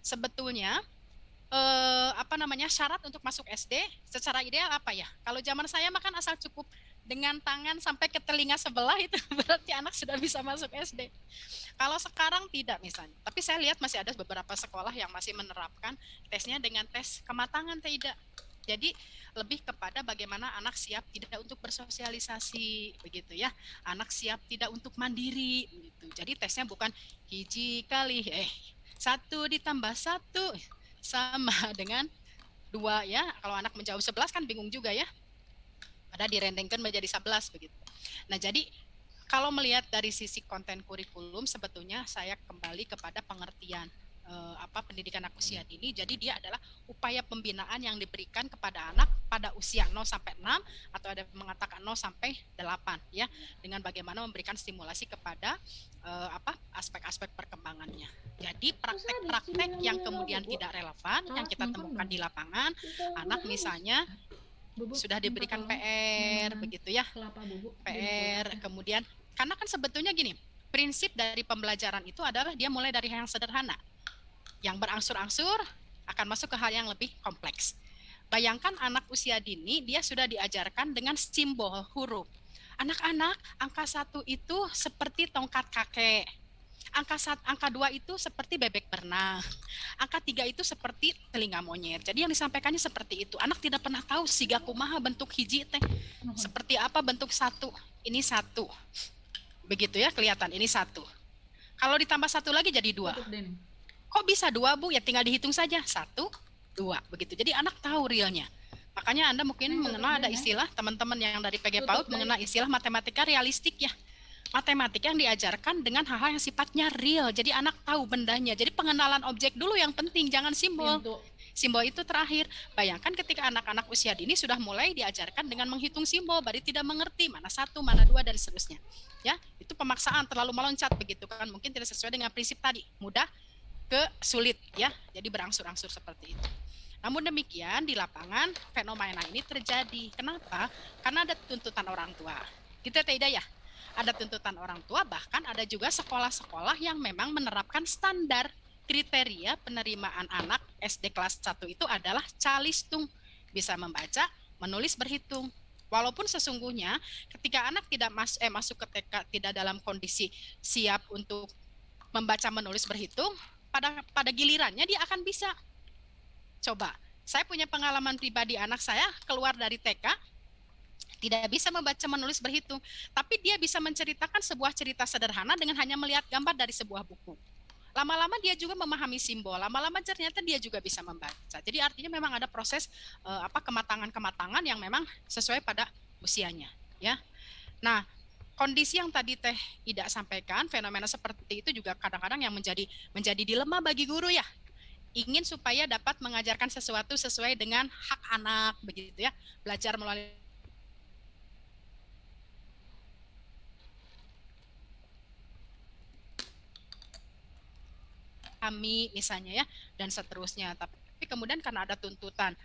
Sebetulnya syarat untuk masuk SD secara ideal apa ya? Kalau zaman saya makan asal cukup dengan tangan sampai ke telinga sebelah itu berarti anak sudah bisa masuk SD. Kalau sekarang tidak misalnya. Tapi saya lihat masih ada beberapa sekolah yang masih menerapkan tesnya dengan tes kematangan tidak. Jadi lebih kepada bagaimana anak siap tidak untuk bersosialisasi, begitu ya. Anak siap tidak untuk mandiri, begitu. Jadi tesnya bukan hiji kali, 1+1 sama dengan 2 ya. Kalau anak menjawab 11 kan bingung juga ya. Pada direndengkan menjadi 11 begitu. Nah, jadi kalau melihat dari sisi konten kurikulum, sebetulnya saya kembali kepada pengertian pendidikan anak usia dini. Jadi dia adalah upaya pembinaan yang diberikan kepada anak pada usia 0 sampai 6 atau ada yang mengatakan 0 sampai 8 ya, dengan bagaimana memberikan stimulasi kepada aspek-aspek perkembangannya. Jadi praktek-praktek yang kemudian tidak relevan yang kita temukan di lapangan, anak misalnya sudah diberikan PR begitu ya, PR kemudian, karena kan sebetulnya gini, prinsip dari pembelajaran itu adalah dia mulai dari yang sederhana, yang berangsur-angsur akan masuk ke hal yang lebih kompleks. Bayangkan anak usia dini dia sudah diajarkan dengan simbol huruf. Anak-anak, angka 1 itu seperti tongkat kakek, angka 2 itu seperti bebek berenang, angka 3 itu seperti telinga monyet. Jadi yang disampaikannya seperti itu. Anak tidak pernah tahu siga kumaha bentuk hiji teh, seperti apa bentuk 1. Ini 1, begitu ya, kelihatan ini 1. Kalau ditambah 1 lagi jadi 2. Kok bisa 2 Bu? Ya tinggal dihitung saja, 1, 2 begitu. Jadi anak tahu realnya. Makanya Anda mungkin mengenal ada istilah, teman-teman yang dari PG PAUD mengenal istilah matematika realistik ya. Matematika yang diajarkan dengan hal-hal yang sifatnya real. Jadi anak tahu bendanya. Jadi pengenalan objek dulu yang penting, jangan simbol. Simbol itu terakhir. Bayangkan ketika anak-anak usia dini sudah mulai diajarkan dengan menghitung simbol, berarti tidak mengerti mana 1, mana 2 dan seterusnya. Ya, itu pemaksaan terlalu meloncat begitu kan, mungkin tidak sesuai dengan prinsip tadi, mudah ke sulit ya. Jadi berangsur-angsur seperti itu. Namun demikian di lapangan fenomena ini terjadi. Kenapa? Karena ada tuntutan orang tua. Kita tidak ya? Ada tuntutan orang tua, bahkan ada juga sekolah-sekolah yang memang menerapkan standar kriteria penerimaan anak SD kelas 1 itu adalah calistung, bisa membaca, menulis, berhitung. Walaupun sesungguhnya ketika anak tidak masuk ke TK tidak dalam kondisi siap untuk membaca, menulis, berhitung, pada gilirannya dia akan bisa. Coba, saya punya pengalaman pribadi, anak saya keluar dari TK tidak bisa membaca, menulis, berhitung, tapi dia bisa menceritakan sebuah cerita sederhana dengan hanya melihat gambar dari sebuah buku. Lama-lama dia juga memahami simbol, lama-lama ternyata dia juga bisa membaca. Jadi artinya memang ada proses kematangan-kematangan yang memang sesuai pada usianya, ya. Nah, kondisi yang tadi Teh Ida sampaikan, fenomena seperti itu juga kadang-kadang yang menjadi dilema bagi guru ya. Ingin supaya dapat mengajarkan sesuatu sesuai dengan hak anak begitu ya, belajar melalui kami misalnya ya, dan seterusnya. Tapi kemudian karena ada tuntutan,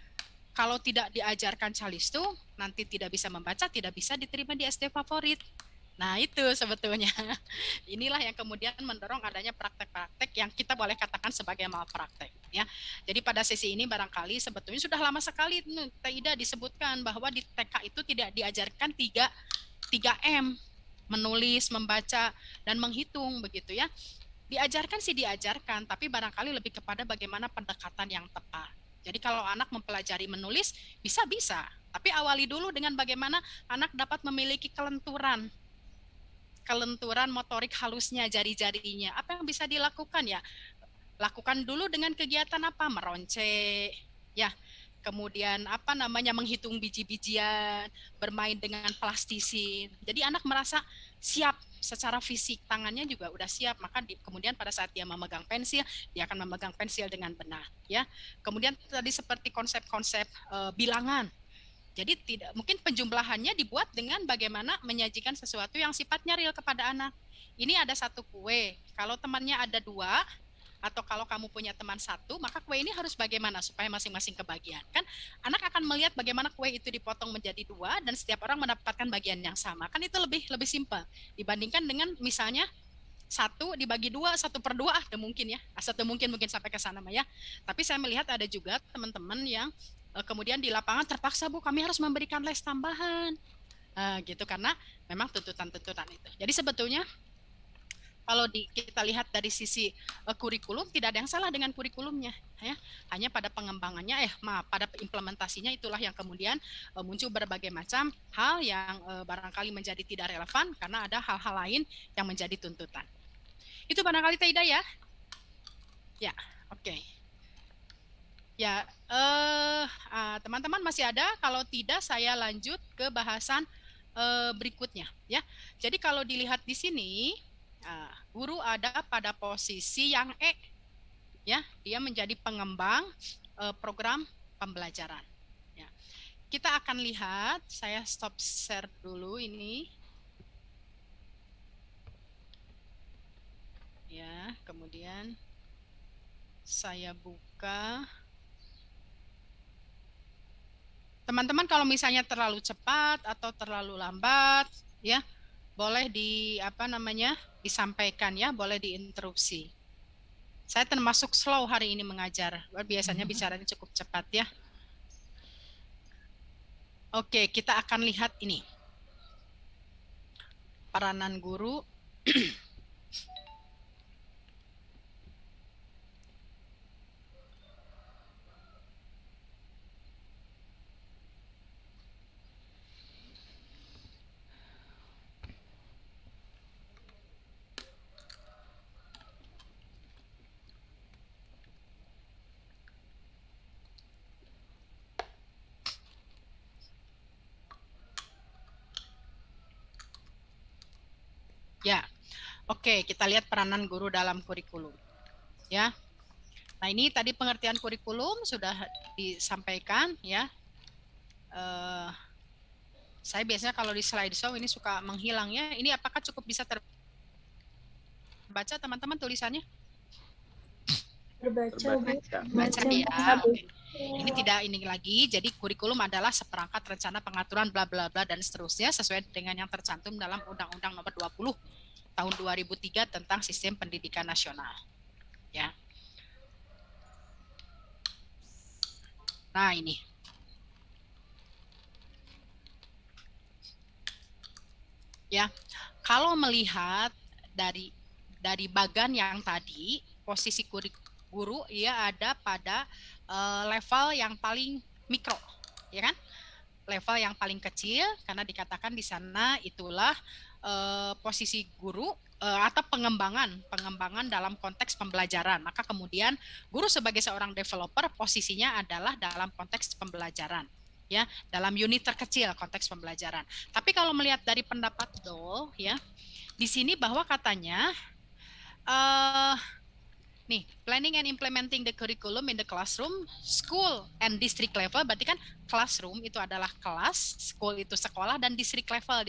kalau tidak diajarkan calistung, nanti tidak bisa membaca, tidak bisa diterima di SD favorit. Nah itu sebetulnya, inilah yang kemudian mendorong adanya praktek-praktek yang kita boleh katakan sebagai malpraktek. Ya. Jadi pada sesi ini barangkali sebetulnya sudah lama sekali Teh Ida disebutkan bahwa di TK itu tidak diajarkan 3M, menulis, membaca, dan menghitung begitu ya. Diajarkan sih diajarkan, tapi barangkali lebih kepada bagaimana pendekatan yang tepat. Jadi kalau anak mempelajari menulis, bisa-bisa, tapi awali dulu dengan bagaimana anak dapat memiliki kelenturan motorik halusnya, jari-jarinya. Apa yang bisa dilakukan ya? Lakukan dulu dengan kegiatan apa? Meronce, ya. Kemudian menghitung biji-bijian, bermain dengan plastisin. Jadi anak merasa siap secara fisik, tangannya juga udah siap, maka kemudian pada saat dia memegang pensil, dia akan memegang pensil dengan benar, ya. Kemudian tadi seperti konsep-konsep bilangan. Jadi tidak mungkin penjumlahannya dibuat dengan bagaimana menyajikan sesuatu yang sifatnya real kepada anak. Ini ada 1 kue, kalau temannya ada 2, atau kalau kamu punya teman 1, maka kue ini harus bagaimana supaya masing-masing kebagian. Kan anak akan melihat bagaimana kue itu dipotong menjadi 2 dan setiap orang mendapatkan bagian yang sama. Kan itu lebih simpel dibandingkan dengan misalnya 1 dibagi 2, 1/2 ada mungkin ya. 1 mungkin sampai ke sana ya. Tapi saya melihat ada juga teman-teman yang kemudian di lapangan terpaksa Bu kami harus memberikan les tambahan gitu karena memang tuntutan itu. Jadi sebetulnya kalau kita lihat dari sisi kurikulum, tidak ada yang salah dengan kurikulumnya, ya. Hanya pada pengembangannya, pada implementasinya itulah yang kemudian muncul berbagai macam hal yang barangkali menjadi tidak relevan karena ada hal-hal lain yang menjadi tuntutan. Itu barangkali Taida ya. Ya, oke. Ya, teman-teman masih ada? Kalau tidak, saya lanjut ke bahasan berikutnya. Ya, jadi kalau dilihat di sini, guru ada pada posisi yang ya, dia menjadi pengembang program pembelajaran. Ya. Kita akan lihat, saya stop share dulu ini. Ya, kemudian saya buka. Teman-teman kalau misalnya terlalu cepat atau terlalu lambat, ya boleh disampaikan ya, boleh diinterupsi. Saya termasuk slow hari ini mengajar, biasanya bicaranya cukup cepat ya. Oke, kita akan lihat ini. Peranan guru. Ya, oke, kita lihat peranan guru dalam kurikulum. Ya, nah ini tadi pengertian kurikulum sudah disampaikan ya. Saya biasanya kalau di slideshow ini suka menghilangnya. Ini apakah cukup bisa terbaca teman-teman tulisannya? Terbaca, Bu. Baca ya. Oke. Ini tidak ini lagi. Jadi kurikulum adalah seperangkat rencana pengaturan bla bla bla dan seterusnya sesuai dengan yang tercantum dalam Undang-Undang Nomor 20 Tahun 2003 tentang Sistem Pendidikan Nasional. Ya. Nah, ini. Ya. Kalau melihat dari bagan yang tadi, posisi guru ia ada pada level yang paling mikro, ya kan? Level yang paling kecil karena dikatakan di sana itulah posisi guru atau pengembangan dalam konteks pembelajaran. Maka kemudian guru sebagai seorang developer posisinya adalah dalam konteks pembelajaran, ya, dalam unit terkecil konteks pembelajaran. Tapi kalau melihat dari pendapat Dole, ya, di sini bahwa katanya nih, planning and implementing the curriculum in the classroom, school and district level, berarti kan classroom itu adalah kelas, school itu sekolah, dan district level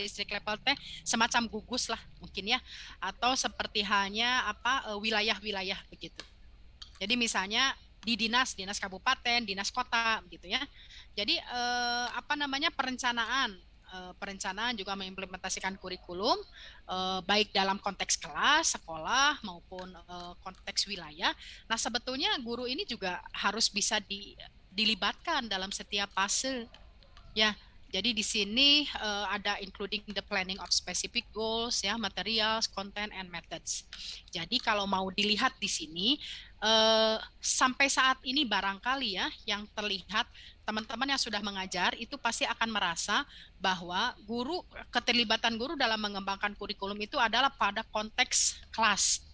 teh semacam gugus lah mungkin ya, atau seperti halnya wilayah-wilayah begitu. Jadi misalnya di dinas kabupaten, dinas kota gitu ya. Jadi perencanaan juga mengimplementasikan kurikulum baik dalam konteks kelas, sekolah maupun konteks wilayah. Nah, sebetulnya guru ini juga harus bisa dilibatkan dalam setiap fase. Ya, jadi di sini ada including the planning of specific goals, ya, materials, content, and methods. Jadi kalau mau dilihat di sini sampai saat ini barangkali ya yang terlihat teman-teman yang sudah mengajar itu pasti akan merasa bahwa keterlibatan guru dalam mengembangkan kurikulum itu adalah pada konteks kelas.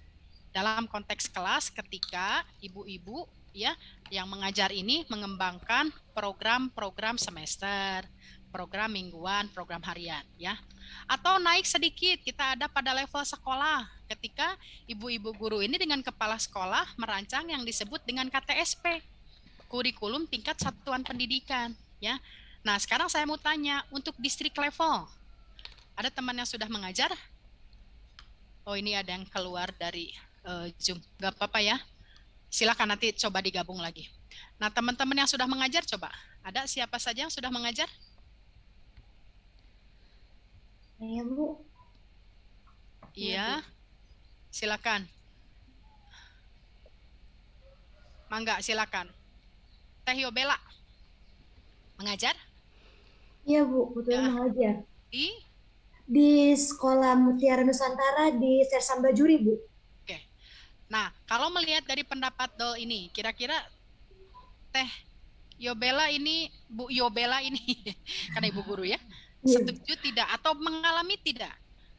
Dalam konteks kelas ketika ibu-ibu ya yang mengajar ini mengembangkan program-program semester, program mingguan, program harian ya. Atau naik sedikit kita ada pada level sekolah ketika ibu-ibu guru ini dengan kepala sekolah merancang yang disebut dengan KTSP, kurikulum tingkat satuan pendidikan ya. Nah, sekarang saya mau tanya untuk distrik level. Ada teman yang sudah mengajar? Oh, ini ada yang keluar dari Zoom. Gak apa-apa ya. Silakan nanti coba digabung lagi. Nah, teman-teman yang sudah mengajar coba. Ada siapa saja yang sudah mengajar? Iya, Bu. Iya. Silakan. Mangga, silakan. Teh Yobela. Mengajar? Iya, Bu. Betul Ya. mengajar. Di Di Sekolah Mutiara Nusantara di Sersan Bajuri, Bu. Oke. Nah, kalau melihat dari pendapat Dol ini, kira-kira Teh Yobela ini, Bu Yobela ini, karena Ibu Guru ya, setuju tidak atau mengalami tidak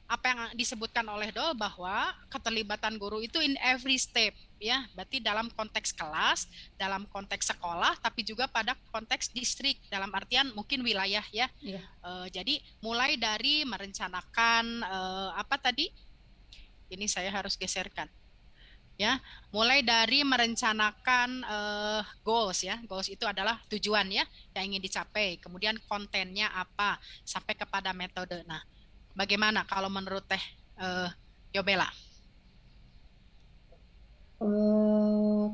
apa yang disebutkan oleh Dol bahwa keterlibatan guru itu in every step ya, berarti dalam konteks kelas, dalam konteks sekolah, tapi juga pada konteks distrik dalam artian mungkin wilayah ya. Iya. Jadi mulai dari merencanakan apa tadi? Ini saya harus geserkan. Ya, mulai dari merencanakan goals ya. Goals itu adalah tujuan ya yang ingin dicapai. Kemudian kontennya apa sampai kepada metode. Nah, bagaimana kalau menurut Teh Yobela?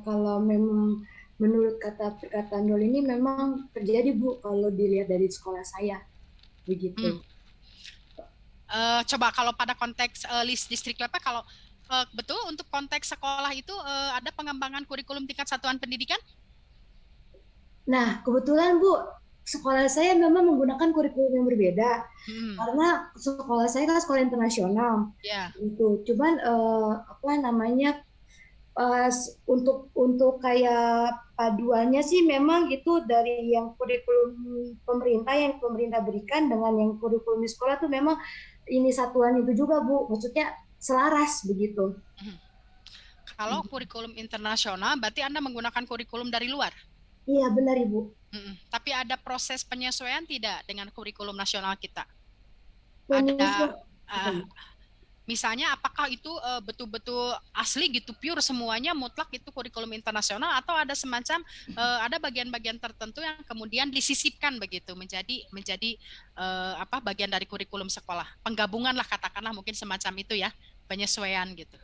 Kalau memang menurut kata perkataan Dol ini memang terjadi, Bu, kalau dilihat dari sekolah saya. Begitu. Coba kalau pada konteks list distrik level, kalau betul untuk konteks sekolah itu ada pengembangan kurikulum tingkat satuan pendidikan? Nah, kebetulan Bu, sekolah saya memang menggunakan kurikulum yang berbeda. Karena sekolah saya kan sekolah internasional. Ya. Gitu. Cuman untuk kayak paduannya sih memang itu dari yang kurikulum pemerintah berikan dengan yang kurikulum di sekolah tuh memang ini satuan itu juga, Bu. Maksudnya selaras begitu. Kalau kurikulum internasional berarti Anda menggunakan kurikulum dari luar? Iya, benar, Ibu. Tapi ada proses penyesuaian tidak dengan kurikulum nasional kita? Misalnya apakah itu betul-betul asli gitu, pure semuanya mutlak itu kurikulum internasional, atau ada semacam ada bagian-bagian tertentu yang kemudian disisipkan begitu menjadi bagian dari kurikulum sekolah, penggabungan lah katakanlah, mungkin semacam itu ya, penyesuaian gitu.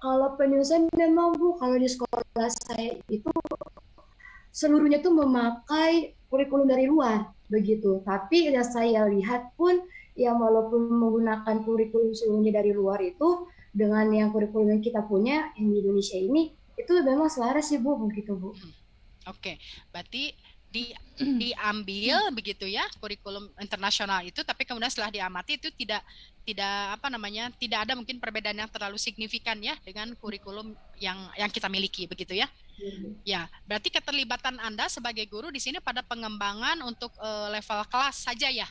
Kalau penyesuaian memang, Bu, kalau di sekolah saya itu seluruhnya tuh memakai kurikulum dari luar begitu. Tapi yang saya lihat pun ya walaupun menggunakan kurikulum seluruhnya dari luar itu dengan yang kurikulum yang kita punya yang di Indonesia ini itu memang selaras sih, Bu, begitu, Bu. Oke, berarti diambil begitu ya kurikulum internasional itu, tapi kemudian setelah diamati itu tidak ada mungkin perbedaan yang terlalu signifikan ya dengan kurikulum yang kita miliki begitu ya. Ya, berarti keterlibatan Anda sebagai guru di sini pada pengembangan untuk level kelas saja ya.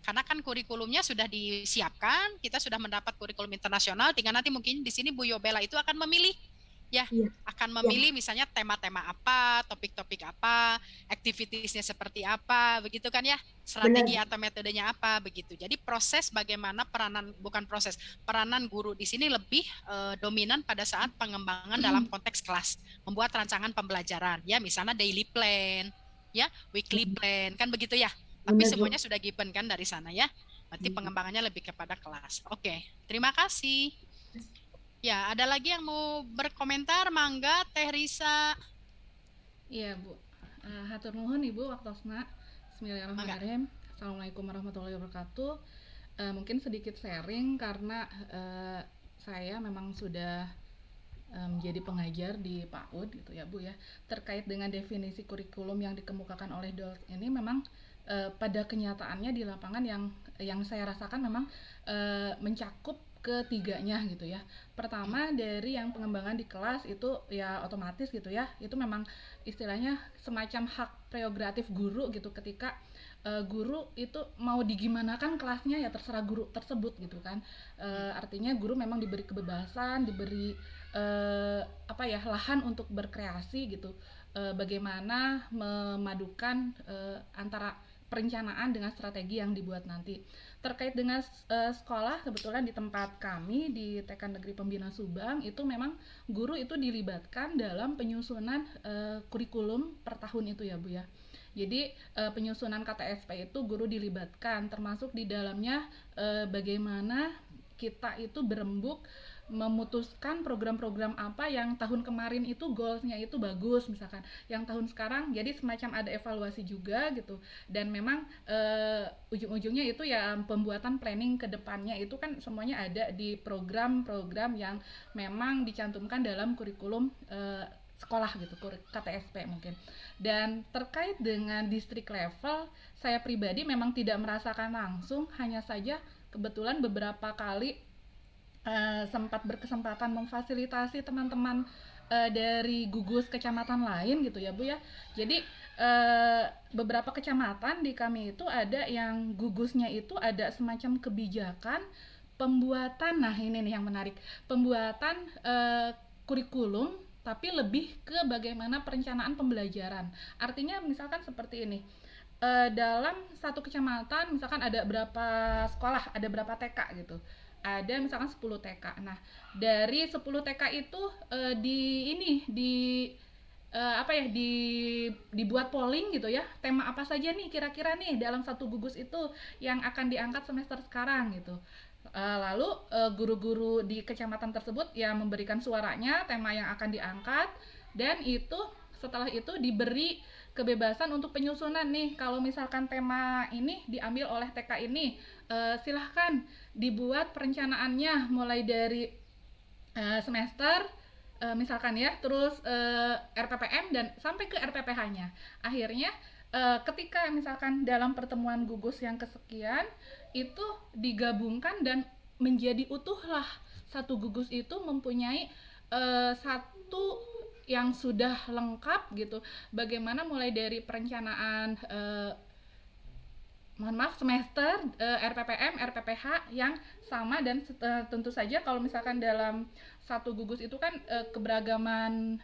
Karena kan kurikulumnya sudah disiapkan, kita sudah mendapat kurikulum internasional, tinggal nanti mungkin di sini Bu Yobela itu akan memilih ya, akan memilih misalnya tema-tema apa, topik-topik apa, activitiesnya seperti apa, begitu kan ya, strategi atau metodenya apa, begitu. Jadi proses bagaimana peranan guru di sini lebih dominan pada saat pengembangan dalam konteks kelas, membuat rancangan pembelajaran, ya misalnya daily plan, ya weekly plan, kan begitu ya. Tapi semuanya sudah given kan dari sana ya. Berarti pengembangannya lebih kepada kelas. Oke, terima kasih. Ya, ada lagi yang mau berkomentar? Mangga, Teh Risa. Iya, Bu. Hatur nuhun Ibu waktosna. Bismillahirrahmanirrahim. Assalamualaikum warahmatullahi wabarakatuh. Mungkin sedikit sharing karena saya memang sudah menjadi pengajar di PAUD gitu ya, Bu ya. Terkait dengan definisi kurikulum yang dikemukakan oleh Dol ini memang pada kenyataannya di lapangan yang saya rasakan memang mencakup ketiganya gitu ya. Pertama dari yang pengembangan di kelas itu ya otomatis gitu ya, itu memang istilahnya semacam hak prerogatif guru gitu, ketika guru itu mau digimanakan kelasnya ya terserah guru tersebut gitu kan. Artinya guru memang diberi kebebasan, diberi lahan untuk berkreasi gitu, bagaimana memadukan antara perencanaan dengan strategi yang dibuat nanti. Terkait dengan sekolah, kebetulan di tempat kami di TK Negeri Pembina Subang itu memang guru itu dilibatkan dalam penyusunan kurikulum per tahun itu ya, Bu ya. Jadi penyusunan KTSP itu guru dilibatkan, termasuk di dalamnya bagaimana kita itu berembuk memutuskan program-program apa yang tahun kemarin itu goalsnya itu bagus misalkan, yang tahun sekarang jadi semacam ada evaluasi juga gitu. Dan memang ujung-ujungnya itu ya pembuatan planning ke depannya itu kan semuanya ada di program-program yang memang dicantumkan dalam kurikulum sekolah gitu, KTSP mungkin. Dan terkait dengan distrik level, saya pribadi memang tidak merasakan langsung, hanya saja kebetulan beberapa kali sempat berkesempatan memfasilitasi teman-teman dari gugus kecamatan lain gitu ya Bu ya. Jadi beberapa kecamatan di kami itu ada yang gugusnya itu ada semacam kebijakan pembuatan, nah ini nih yang menarik, pembuatan kurikulum tapi lebih ke bagaimana perencanaan pembelajaran. Artinya misalkan seperti ini, dalam satu kecamatan misalkan ada berapa sekolah, ada berapa TK gitu, ada misalkan 10 TK. Nah dari 10 TK itu dibuat polling gitu ya, tema apa saja nih kira-kira nih dalam satu gugus itu yang akan diangkat semester sekarang gitu. Lalu guru-guru di kecamatan tersebut ya memberikan suaranya tema yang akan diangkat, dan itu setelah itu diberi kebebasan untuk penyusunan nih. Kalau misalkan tema ini diambil oleh TK ini, silahkan dibuat perencanaannya mulai dari semester misalkan ya, terus RPPM dan sampai ke RPPH-nya. Akhirnya ketika misalkan dalam pertemuan gugus yang kesekian itu digabungkan dan menjadi utuhlah satu gugus itu mempunyai satu yang sudah lengkap gitu. Bagaimana mulai dari perencanaan semester, RPPM, RPPH yang sama, dan tentu saja kalau misalkan dalam satu gugus itu kan keberagaman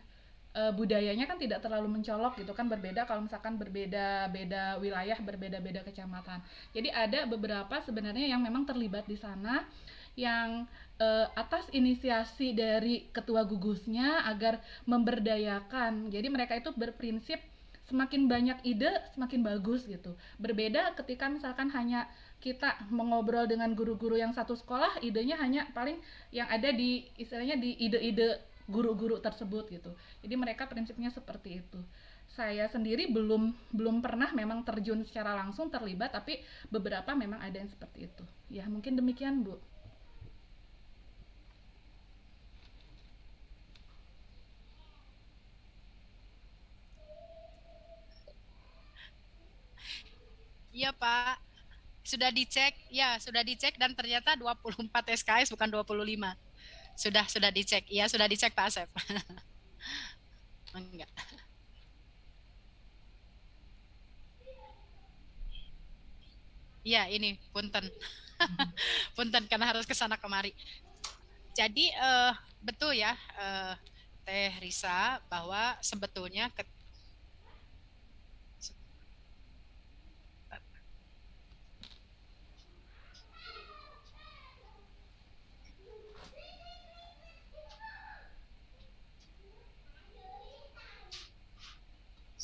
budayanya kan tidak terlalu mencolok gitu kan, berbeda kalau misalkan berbeda-beda wilayah, berbeda-beda kecamatan. Jadi ada beberapa sebenarnya yang memang terlibat di sana yang atas inisiasi dari ketua gugusnya agar memberdayakan. Jadi mereka itu berprinsip semakin banyak ide semakin bagus gitu. Berbeda ketika misalkan hanya kita mengobrol dengan guru-guru yang satu sekolah, idenya hanya paling yang ada di istilahnya di ide-ide guru-guru tersebut gitu. Jadi mereka prinsipnya seperti itu. Saya sendiri belum pernah memang terjun secara langsung terlibat, tapi beberapa memang ada yang seperti itu. Ya, mungkin demikian, Bu. Iya Pak, sudah dicek dan ternyata 24 SKS bukan 25. Sudah dicek, iya sudah dicek Pak Asep. Enggak. Iya ini punten, punten karena harus ke sana kemari. Jadi betul ya Teh Risa bahwa sebetulnya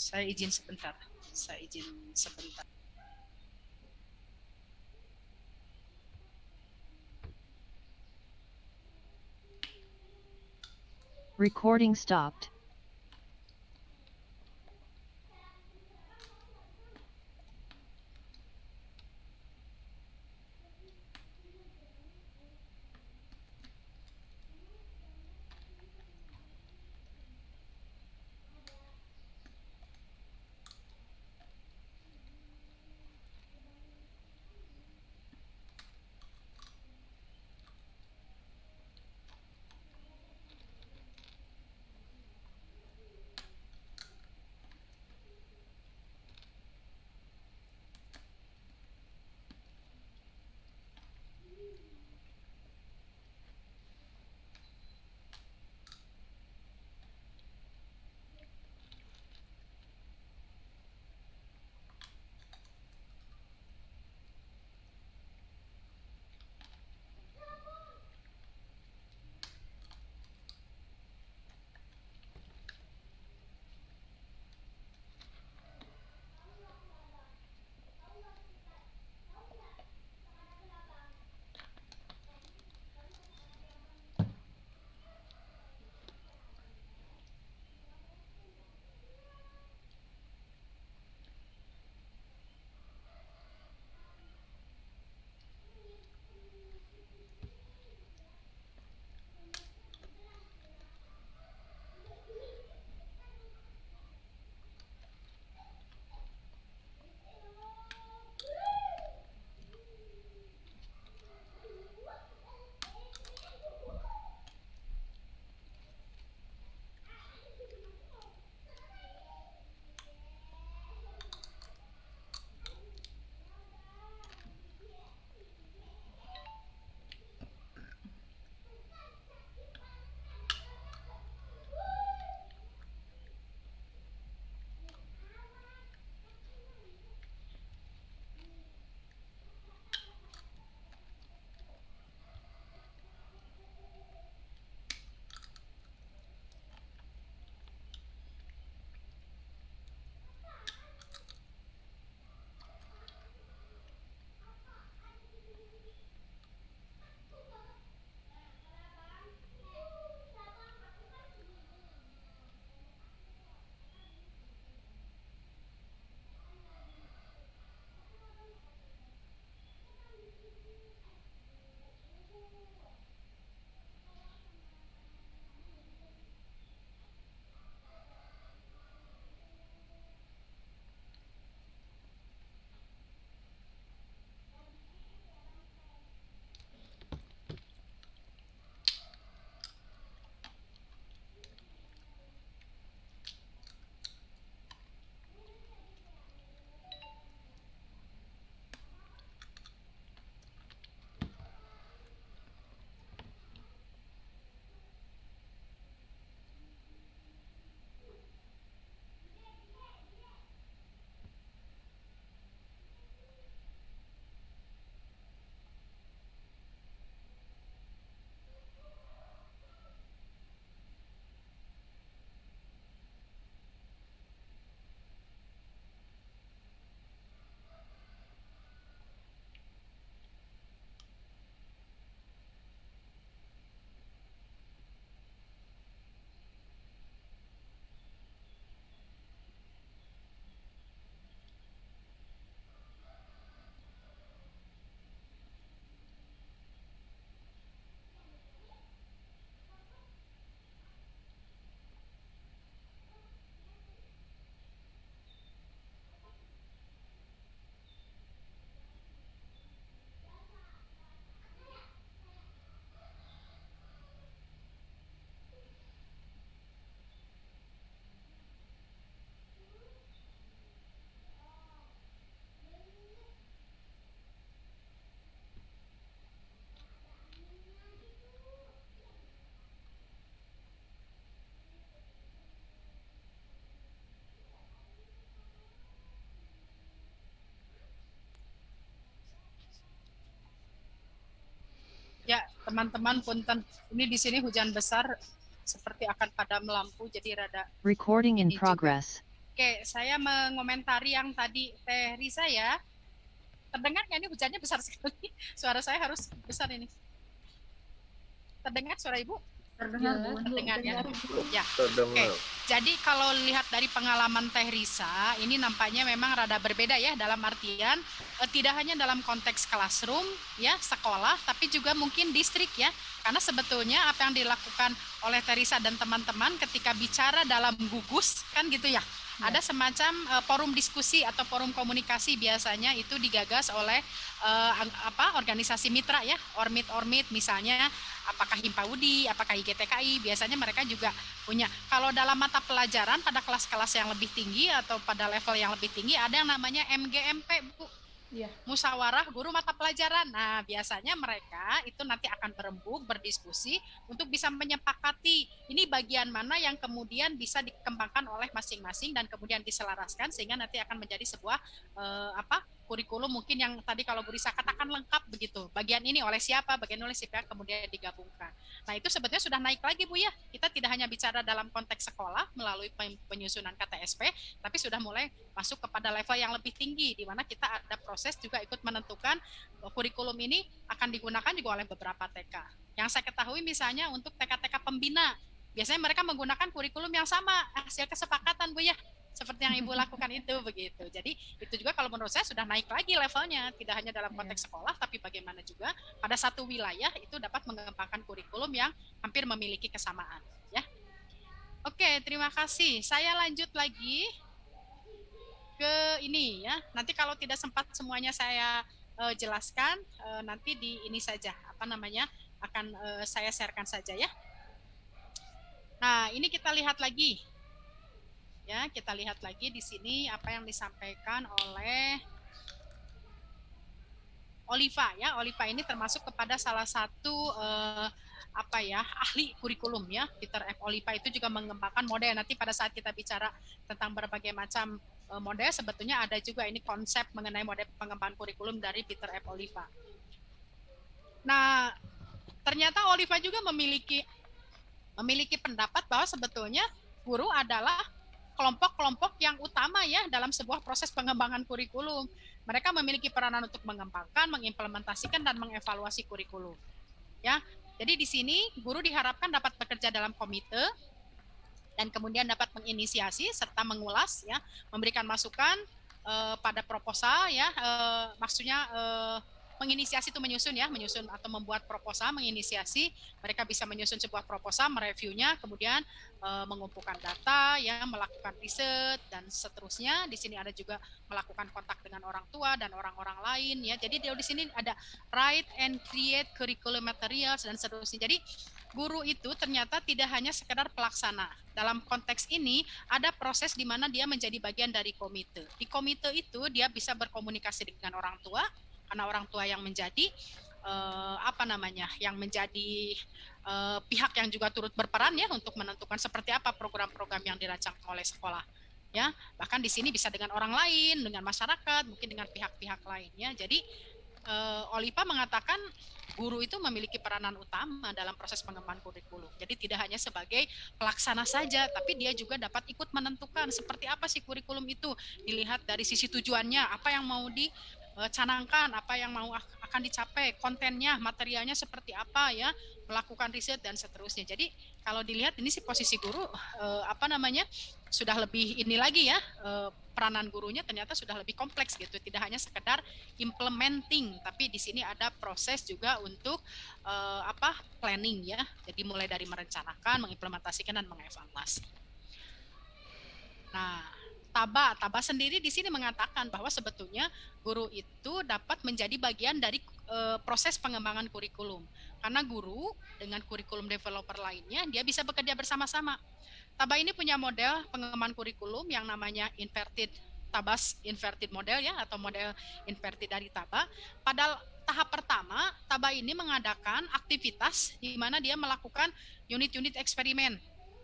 saya izin sebentar. Recording stopped. teman-teman punten, ini di sini hujan besar seperti akan padam lampu jadi rada Recording in ini juga. progress. Oke, saya mengomentari yang tadi Teh Risa ya. Terdengar nggak ini hujannya besar sekali? Suara saya harus besar ini. Terdengar suara Ibu? Terdengar, Jelas, Bu. Bu. Terdengar ya? Ya. Oke, Terdengar. jadi kalau lihat dari pengalaman Teh Risa, ini nampaknya memang rada berbeda ya, dalam artian tidak hanya dalam konteks classroom ya, sekolah, tapi juga mungkin distrik ya. Karena sebetulnya apa yang dilakukan oleh Teh Risa dan teman-teman ketika bicara dalam gugus kan gitu ya. Ada semacam forum diskusi atau forum komunikasi, biasanya itu digagas oleh organisasi mitra ya, ormit misalnya, apakah Himpaudi, apakah IGTKI, biasanya mereka juga punya. Kalau dalam mata pelajaran pada kelas-kelas yang lebih tinggi atau pada level yang lebih tinggi ada yang namanya MGMP, Bu. Iya. Musyawarah guru mata pelajaran. Nah, biasanya mereka itu nanti akan berembuk, berdiskusi untuk bisa menyepakati ini bagian mana yang kemudian bisa dikembangkan oleh masing-masing dan kemudian diselaraskan sehingga nanti akan menjadi sebuah kurikulum mungkin yang tadi kalau Bu Risa katakan lengkap begitu. Bagian ini oleh siapa, bagian oleh siapa, kemudian digabungkan. Nah, itu sebetulnya sudah naik lagi Bu ya. Kita tidak hanya bicara dalam konteks sekolah melalui penyusunan KTSP, tapi sudah mulai masuk kepada level yang lebih tinggi di mana kita ada proses juga ikut menentukan kurikulum ini akan digunakan juga oleh beberapa TK. Yang saya ketahui misalnya untuk TK-TK pembina, biasanya mereka menggunakan kurikulum yang sama, hasil kesepakatan Bu ya. Seperti yang Ibu lakukan itu begitu. Jadi itu juga kalau menurut saya sudah naik lagi levelnya, tidak hanya dalam konteks sekolah, tapi bagaimana juga pada satu wilayah itu dapat mengembangkan kurikulum yang hampir memiliki kesamaan. Ya, oke, terima kasih. Saya lanjut lagi ke ini ya. Nanti kalau tidak sempat semuanya saya jelaskan, nanti di ini saja akan saya sharekan saja ya. Nah, ini kita lihat lagi. Ya, kita lihat lagi di sini apa yang disampaikan oleh Oliva ya. Oliva ini termasuk kepada salah satu ahli kurikulum ya. Peter F. Oliva itu juga mengembangkan model. Nanti pada saat kita bicara tentang berbagai macam model, sebetulnya ada juga ini konsep mengenai model pengembangan kurikulum dari Peter F. Oliva. Nah, ternyata Oliva juga memiliki pendapat bahwa sebetulnya guru adalah kelompok-kelompok yang utama ya dalam sebuah proses pengembangan kurikulum. Mereka memiliki peranan untuk mengembangkan, mengimplementasikan dan mengevaluasi kurikulum. Ya. Jadi di sini guru diharapkan dapat bekerja dalam komite dan kemudian dapat menginisiasi serta mengulas ya, memberikan masukan pada proposal ya, maksudnya menginisiasi itu menyusun atau membuat proposal, menginisiasi, mereka bisa menyusun sebuah proposal, mereviewnya, kemudian mengumpulkan data, ya, melakukan riset dan seterusnya. Di sini ada juga melakukan kontak dengan orang tua dan orang-orang lain, ya. Jadi di sini ada write and create curriculum materials dan seterusnya. Jadi guru itu ternyata tidak hanya sekedar pelaksana. Dalam konteks ini ada proses di mana dia menjadi bagian dari komite. Di komite itu dia bisa berkomunikasi dengan orang tua, karena orang tua yang menjadi yang menjadi pihak yang juga turut berperan ya untuk menentukan seperti apa program-program yang dirancang oleh sekolah. Ya, bahkan di sini bisa dengan orang lain, dengan masyarakat, mungkin dengan pihak-pihak lainnya. Jadi Oliva mengatakan guru itu memiliki peranan utama dalam proses pengembangan kurikulum. Jadi tidak hanya sebagai pelaksana saja, tapi dia juga dapat ikut menentukan seperti apa sih kurikulum itu. Dilihat dari sisi tujuannya, apa yang mau dicanangkan, apa yang mau akan dicapai, kontennya, materialnya seperti apa ya, melakukan riset dan seterusnya. Jadi kalau dilihat ini sih posisi guru sudah lebih ini lagi ya, peranan gurunya ternyata sudah lebih kompleks gitu, tidak hanya sekedar implementing, tapi di sini ada proses juga untuk planning ya. Jadi mulai dari merencanakan, mengimplementasikan dan mengevaluasi. Nah, Taba sendiri di sini mengatakan bahwa sebetulnya guru itu dapat menjadi bagian dari proses pengembangan kurikulum. Karena guru dengan kurikulum developer lainnya, dia bisa bekerja bersama-sama. Taba ini punya model pengembangan kurikulum yang namanya Tabas inverted model ya, atau model inverted dari Taba. Pada tahap pertama, Taba ini mengadakan aktivitas di mana dia melakukan unit-unit eksperimen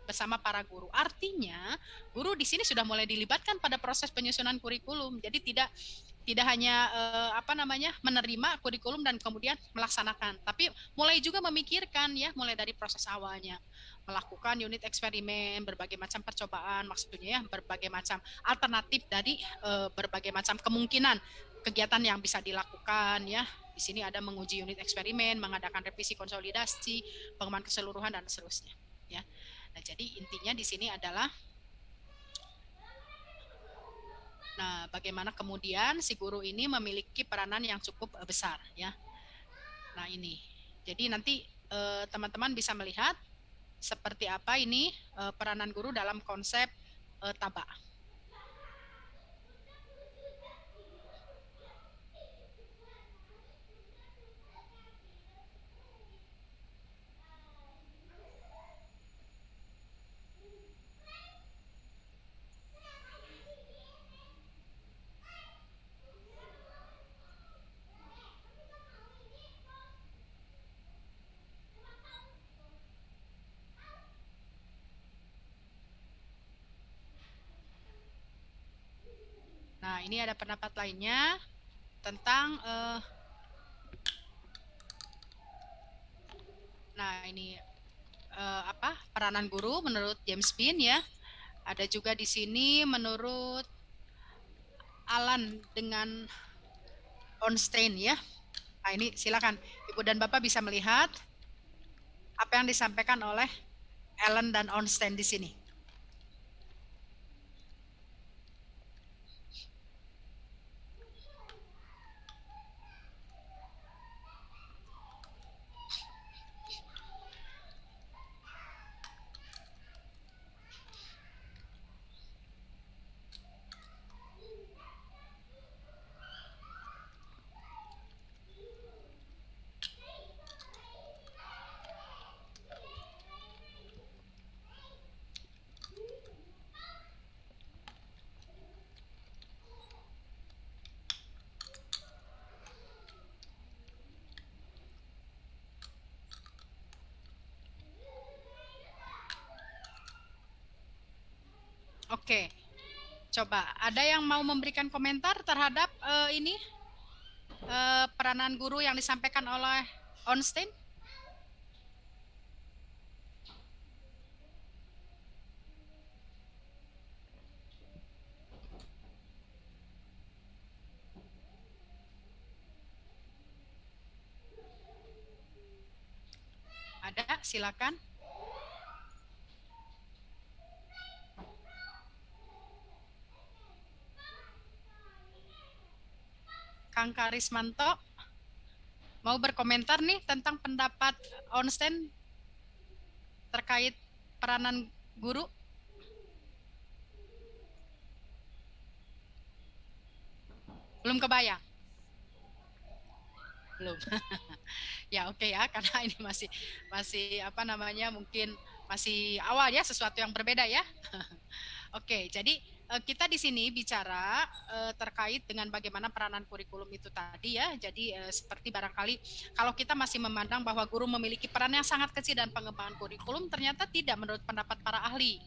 bersama para guru. Artinya, guru di sini sudah mulai dilibatkan pada proses penyusunan kurikulum. Jadi tidak tidak hanya menerima kurikulum dan kemudian melaksanakan, tapi mulai juga memikirkan ya, mulai dari proses awalnya, melakukan unit eksperimen, berbagai macam percobaan, maksudnya ya berbagai macam alternatif dari berbagai macam kemungkinan kegiatan yang bisa dilakukan ya. Di sini ada menguji unit eksperimen, mengadakan revisi konsolidasi, pengembangan keseluruhan dan seterusnya ya. Nah, jadi intinya di sini adalah bagaimana kemudian si guru ini memiliki peranan yang cukup besar ya. Nah, ini. Jadi nanti teman-teman bisa melihat seperti apa ini peranan guru dalam konsep TABA. Nah, ini ada pendapat lainnya tentang peranan guru menurut James Bean ya. Ada juga di sini menurut Alan dengan Ornstein ya. Nah, ini silakan Ibu dan Bapak bisa melihat apa yang disampaikan oleh Alan dan Ornstein di sini. Oke, coba ada yang mau memberikan komentar terhadap peranan guru yang disampaikan oleh Ornstein? Ada, silakan. Kang Karismanto mau berkomentar nih tentang pendapat Ornstein terkait peranan guru? Belum kebayang? Belum. Ya oke ya, karena ini masih mungkin masih awal ya, sesuatu yang berbeda ya. Oke, jadi kita di sini bicara terkait dengan bagaimana peranan kurikulum itu tadi ya. Jadi seperti barangkali kalau kita masih memandang bahwa guru memiliki peran yang sangat kecil dalam pengembangan kurikulum, ternyata tidak menurut pendapat para ahli.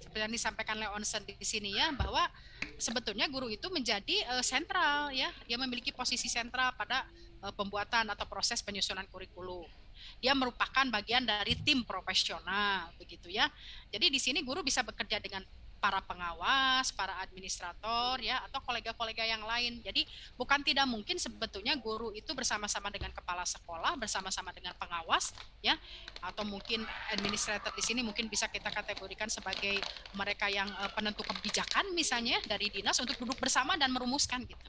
Seperti yang disampaikan oleh Onsen di sini ya, bahwa sebetulnya guru itu menjadi sentral ya. Dia memiliki posisi sentral pada pembuatan atau proses penyusunan kurikulum. Dia merupakan bagian dari tim profesional begitu ya. Jadi di sini guru bisa bekerja dengan para pengawas, para administrator ya, atau kolega-kolega yang lain. Jadi bukan tidak mungkin sebetulnya guru itu bersama-sama dengan kepala sekolah, bersama-sama dengan pengawas ya, atau mungkin administrator di sini mungkin bisa kita kategorikan sebagai mereka yang penentu kebijakan misalnya dari dinas, untuk duduk bersama dan merumuskan gitu.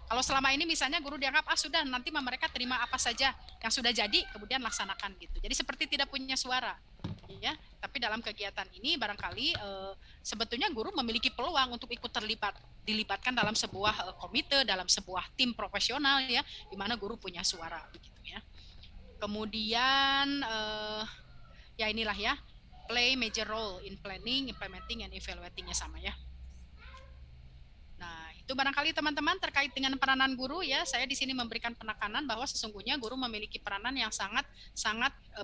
Kalau selama ini misalnya guru dianggap sudah, nanti mereka terima apa saja yang sudah jadi kemudian laksanakan gitu. Jadi seperti tidak punya suara. Ya, tapi dalam kegiatan ini barangkali sebetulnya guru memiliki peluang untuk ikut dilibatkan dalam sebuah komite, dalam sebuah tim profesional ya, di mana guru punya suara begitu ya. Kemudian ya inilah ya, play major role in planning, implementing and evaluating-nya sama ya. Nah, itu Itu barangkali teman-teman terkait dengan peranan guru ya, saya di sini memberikan penekanan bahwa sesungguhnya guru memiliki peranan yang sangat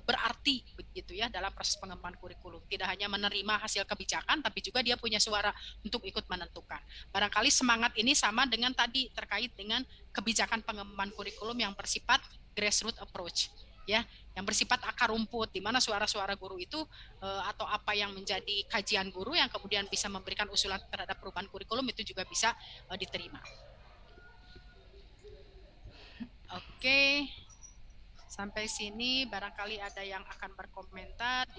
berarti begitu ya dalam proses pengembangan kurikulum. Tidak hanya menerima hasil kebijakan, tapi juga dia punya suara untuk ikut menentukan. Barangkali semangat ini sama dengan tadi terkait dengan kebijakan pengembangan kurikulum yang bersifat grassroots approach, ya, yang bersifat akar rumput, di mana suara-suara guru itu atau apa yang menjadi kajian guru yang kemudian bisa memberikan usulan terhadap perubahan kurikulum itu juga bisa diterima. Oke, sampai sini barangkali ada yang akan berkomentar.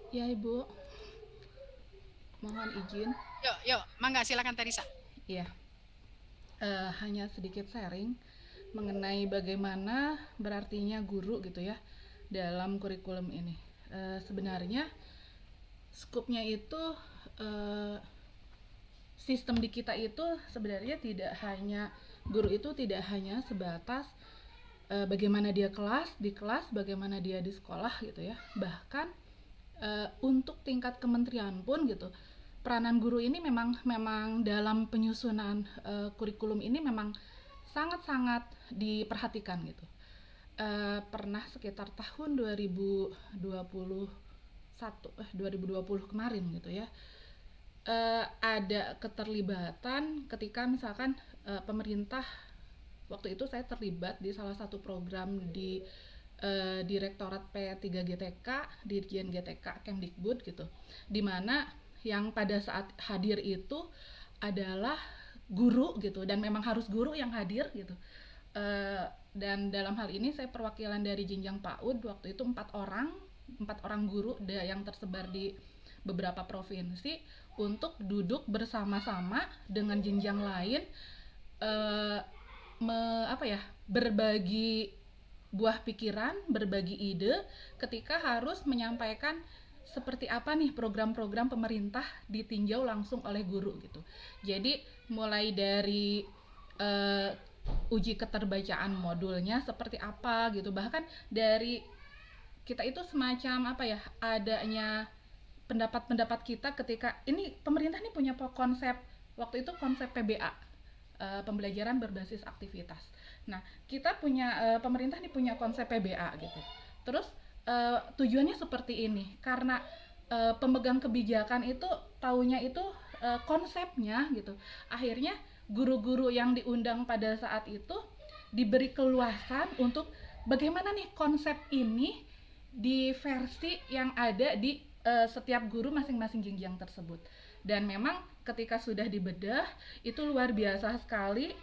Ya Ibu, mohon izin. Yuk, mangga silakan Teresa. Iya, hanya sedikit sharing mengenai bagaimana berartinya guru gitu ya dalam kurikulum ini. Sebenarnya skupnya itu sistem di kita itu sebenarnya tidak hanya guru itu tidak hanya sebatas bagaimana dia di kelas, bagaimana dia di sekolah gitu ya. Bahkan untuk tingkat kementerian pun gitu, peranan guru ini memang dalam penyusunan kurikulum ini memang sangat-sangat diperhatikan gitu. Pernah sekitar tahun 2020 kemarin gitu ya, ada keterlibatan ketika misalkan pemerintah, waktu itu saya terlibat di salah satu program di Direktorat P3GTK, Dirjen GTK Kemdikbud gitu, di mana yang pada saat hadir itu adalah guru gitu, dan memang harus guru yang hadir gitu. Dan dalam hal ini saya perwakilan dari jenjang PAUD, waktu itu 4 orang guru yang tersebar di beberapa provinsi untuk duduk bersama-sama dengan jenjang lain, berbagi buah pikiran, berbagi ide ketika harus menyampaikan seperti apa nih program-program pemerintah ditinjau langsung oleh guru gitu. Jadi mulai dari uji keterbacaan modulnya seperti apa gitu, bahkan dari kita itu semacam adanya pendapat-pendapat kita ketika ini pemerintah nih punya konsep, waktu itu konsep PBA, pembelajaran berbasis aktivitas. Nah, kita punya pemerintah nih punya konsep PBA gitu. Terus tujuannya seperti ini karena pemegang kebijakan itu taunya itu konsepnya gitu. Akhirnya guru-guru yang diundang pada saat itu diberi keluasan untuk bagaimana nih konsep ini di versi yang ada di setiap guru masing-masing jenjang tersebut. Dan memang ketika sudah dibedah itu luar biasa sekali.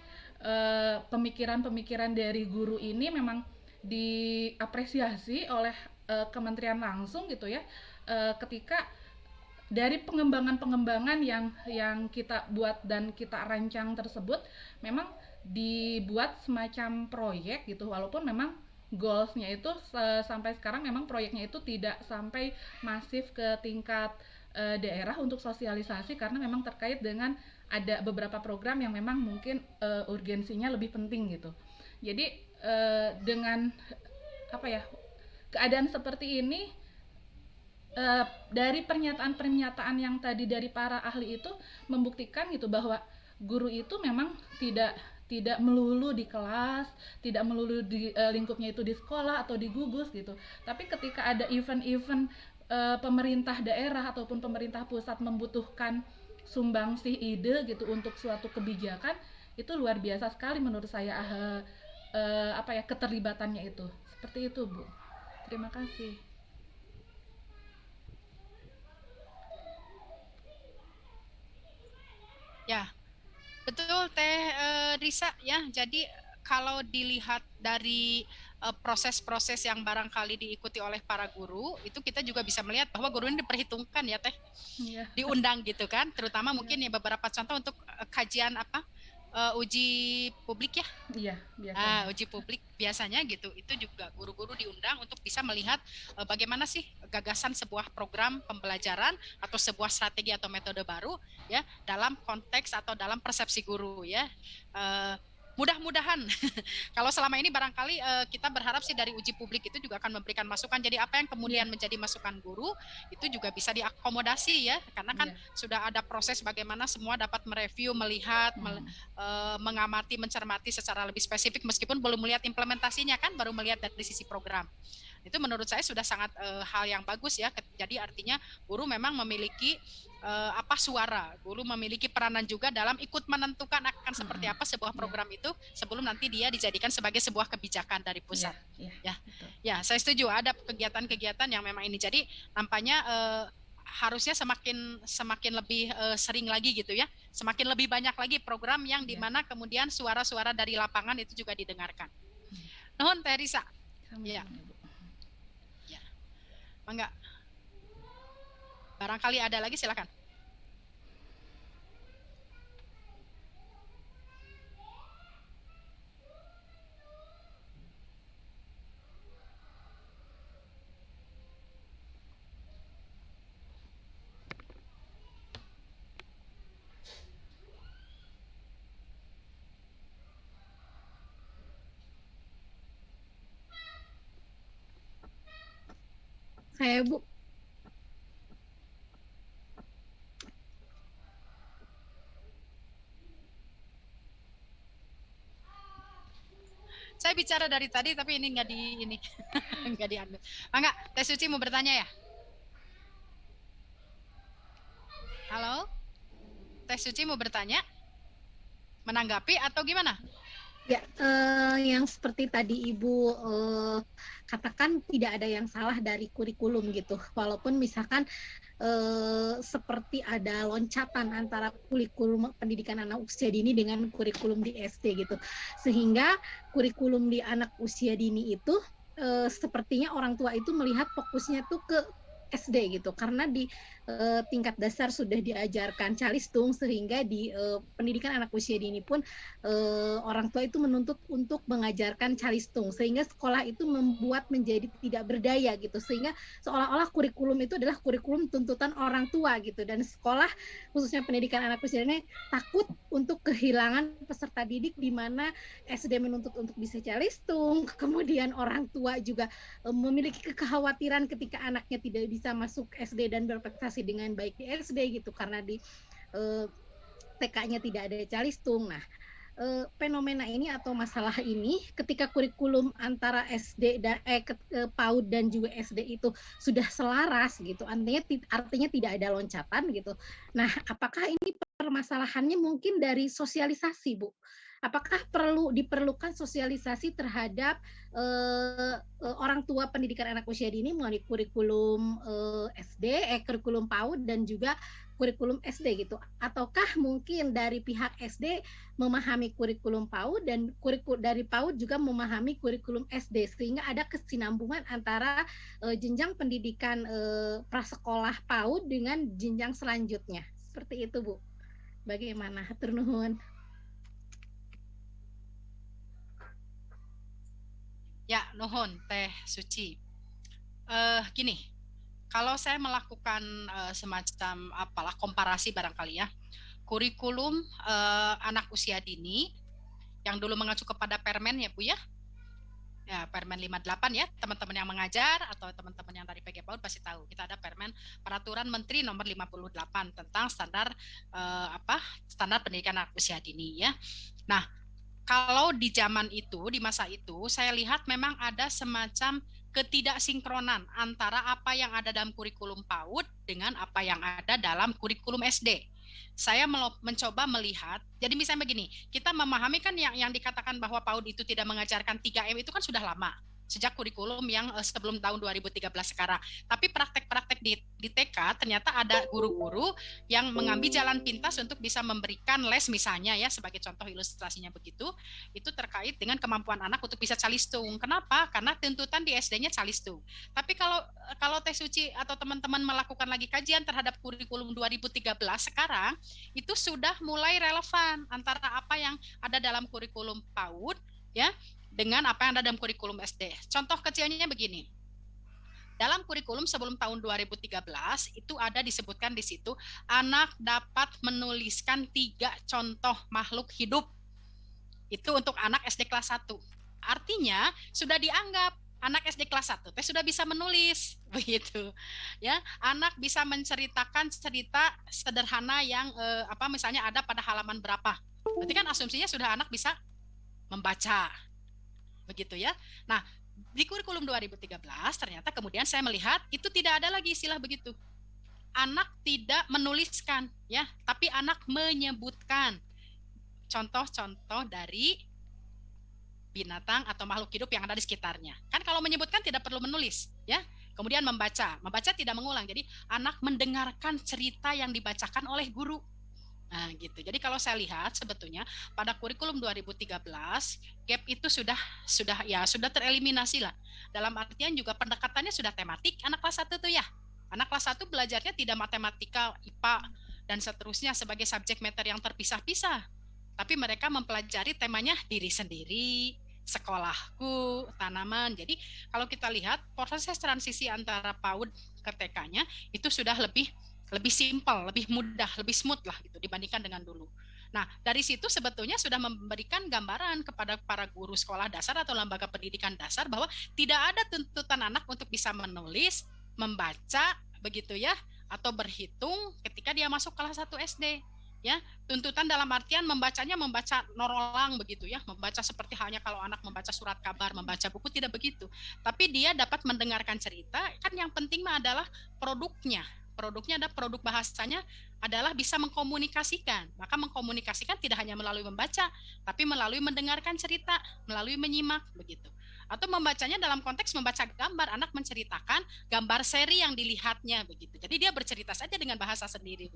Pemikiran-pemikiran dari guru ini memang diapresiasi oleh kementerian langsung gitu ya, ketika dari pengembangan yang kita buat dan kita rancang tersebut memang dibuat semacam proyek gitu, walaupun memang goalsnya itu sampai sekarang memang proyeknya itu tidak sampai masif ke tingkat daerah untuk sosialisasi karena memang terkait dengan ada beberapa program yang memang mungkin urgensinya lebih penting gitu. Jadi dengan keadaan seperti ini, dari pernyataan-pernyataan yang tadi dari para ahli itu membuktikan gitu bahwa guru itu memang tidak melulu di kelas, tidak melulu di lingkupnya itu di sekolah atau di gugus gitu. Tapi ketika ada event-event pemerintah daerah ataupun pemerintah pusat membutuhkan sumbangsih ide gitu untuk suatu kebijakan, itu luar biasa sekali menurut saya keterlibatannya itu. Seperti itu, Bu. Terima kasih. Ya, betul Teh Risa ya. Jadi kalau dilihat dari proses-proses yang barangkali diikuti oleh para guru, itu kita juga bisa melihat bahwa guru ini diperhitungkan ya Teh, diundang gitu kan, terutama mungkin ya beberapa contoh untuk kajian uji publik ya. Iya, biasanya. Uji publik biasanya gitu, itu juga guru-guru diundang untuk bisa melihat bagaimana sih gagasan sebuah program pembelajaran atau sebuah strategi atau metode baru ya dalam konteks atau dalam persepsi guru ya. mudah-mudahan kalau selama ini barangkali kita berharap sih dari uji publik itu juga akan memberikan masukan. Jadi apa yang kemudian menjadi masukan guru itu juga bisa diakomodasi ya, karena kan sudah ada proses bagaimana semua dapat mereview, melihat, mengamati, mencermati secara lebih spesifik meskipun belum melihat implementasinya kan, baru melihat dari sisi program. Itu menurut saya sudah sangat hal yang bagus ya. Jadi artinya guru memang memiliki suara, guru memiliki peranan juga dalam ikut menentukan akan seperti apa sebuah program itu sebelum nanti dia dijadikan sebagai sebuah kebijakan dari pusat. Ya, saya setuju ada kegiatan-kegiatan yang memang ini. Jadi nampaknya harusnya semakin lebih sering lagi gitu ya, semakin lebih banyak lagi program yang dimana kemudian suara-suara dari lapangan itu juga didengarkan. Nuhun Teh Risa. Ya. Enggak. Barangkali ada lagi, silakan. Saya, Bu. Saya bicara dari tadi tapi ini nggak nggak diambil. Enggak, Teh Suci mau bertanya ya? Halo? Teh Suci mau bertanya? Menanggapi atau gimana? Ya, yang seperti tadi Ibu katakan tidak ada yang salah dari kurikulum gitu. Walaupun misalkan seperti ada loncatan antara kurikulum pendidikan anak usia dini dengan kurikulum di SD gitu. Sehingga kurikulum di anak usia dini itu sepertinya orang tua itu melihat fokusnya tuh ke SD gitu, karena di tingkat dasar sudah diajarkan calistung, sehingga di pendidikan anak usia dini pun orang tua itu menuntut untuk mengajarkan calistung, sehingga sekolah itu membuat menjadi tidak berdaya gitu, sehingga seolah-olah kurikulum itu adalah kurikulum tuntutan orang tua gitu, dan sekolah khususnya pendidikan anak usia dini takut untuk kehilangan peserta didik di mana SD menuntut untuk bisa calistung, kemudian orang tua juga memiliki kekhawatiran ketika anaknya tidak bisa masuk SD dan berprestasi dengan baik di SD gitu, karena di TK-nya tidak ada calistung. Nah, fenomena ini atau masalah ini ketika kurikulum antara SD dan PAUD dan juga SD itu sudah selaras gitu, artinya tidak ada loncatan gitu. Nah, apakah ini permasalahannya mungkin dari sosialisasi, Bu? Apakah diperlukan sosialisasi terhadap orang tua pendidikan anak usia dini melalui kurikulum kurikulum PAUD dan juga kurikulum SD gitu? Ataukah mungkin dari pihak SD memahami kurikulum PAUD dan dari PAUD juga memahami kurikulum SD, sehingga ada kesinambungan antara jenjang pendidikan prasekolah PAUD dengan jenjang selanjutnya? Seperti itu, Bu. Bagaimana? Hatur nuhun. Ya, nuhun Teh Suci. Gini, kalau saya melakukan semacam komparasi barangkali ya, kurikulum anak usia dini yang dulu mengacu kepada Permen ya Bu ya, Permen 58 ya, teman-teman yang mengajar atau teman-teman yang dari PG PAUD pasti tahu. Kita ada Permen Peraturan Menteri Nomor 58 tentang standar standar pendidikan anak usia dini ya. Nah, kalau di zaman itu, di masa itu, saya lihat memang ada semacam ketidaksinkronan antara apa yang ada dalam kurikulum PAUD dengan apa yang ada dalam kurikulum SD. Saya mencoba melihat, jadi misalnya begini, kita memahami kan yang dikatakan bahwa PAUD itu tidak mengajarkan 3M itu kan sudah lama. Sejak kurikulum yang sebelum tahun 2013 sekarang. Tapi praktek-praktek di TK ternyata ada guru-guru yang mengambil jalan pintas untuk bisa memberikan les misalnya ya, sebagai contoh ilustrasinya begitu, itu terkait dengan kemampuan anak untuk bisa calistung. Kenapa? Karena tuntutan di SD-nya calistung. Tapi kalau Teh Suci atau teman-teman melakukan lagi kajian terhadap kurikulum 2013 sekarang, itu sudah mulai relevan antara apa yang ada dalam kurikulum PAUD ya dengan apa yang ada dalam kurikulum SD. Contoh kecilnya begini. Dalam kurikulum sebelum tahun 2013 itu ada disebutkan di situ anak dapat menuliskan 3 contoh makhluk hidup Itu untuk anak SD kelas 1. Artinya sudah dianggap anak SD kelas 1 sudah bisa menulis begitu. Ya, anak bisa menceritakan cerita sederhana yang misalnya ada pada halaman berapa. Berarti kan asumsinya sudah anak bisa membaca. Begitu ya. Nah, di kurikulum 2013 ternyata kemudian saya melihat itu tidak ada lagi istilah begitu. Anak tidak menuliskan ya, tapi anak menyebutkan contoh-contoh dari binatang atau makhluk hidup yang ada di sekitarnya. Kan kalau menyebutkan tidak perlu menulis ya. Kemudian membaca tidak mengulang. Jadi anak mendengarkan cerita yang dibacakan oleh guru. Nah, gitu. Jadi kalau saya lihat sebetulnya pada kurikulum 2013 gap itu sudah tereliminasi lah. Dalam artian juga pendekatannya sudah tematik anak kelas 1 tuh ya. Anak kelas 1 belajarnya tidak matematika, IPA dan seterusnya sebagai subjek matter yang terpisah-pisah. Tapi mereka mempelajari temanya diri sendiri, sekolahku, tanaman. Jadi kalau kita lihat proses transisi antara PAUD ke TK-nya itu sudah lebih simpel, lebih mudah, lebih smooth lah gitu dibandingkan dengan dulu. Nah, dari situ sebetulnya sudah memberikan gambaran kepada para guru sekolah dasar atau lembaga pendidikan dasar bahwa tidak ada tuntutan anak untuk bisa menulis, membaca, begitu ya, atau berhitung ketika dia masuk kelas 1 SD. Ya, tuntutan dalam artian membaca norolang begitu ya, membaca seperti halnya kalau anak membaca surat kabar, membaca buku, tidak begitu. Tapi dia dapat mendengarkan cerita, kan yang penting mah adalah produknya ada produk bahasanya adalah bisa mengkomunikasikan. Maka mengkomunikasikan tidak hanya melalui membaca, tapi melalui mendengarkan cerita, melalui menyimak begitu. Atau membacanya dalam konteks membaca gambar, anak menceritakan gambar seri yang dilihatnya begitu. Jadi dia bercerita saja dengan bahasa sendiri.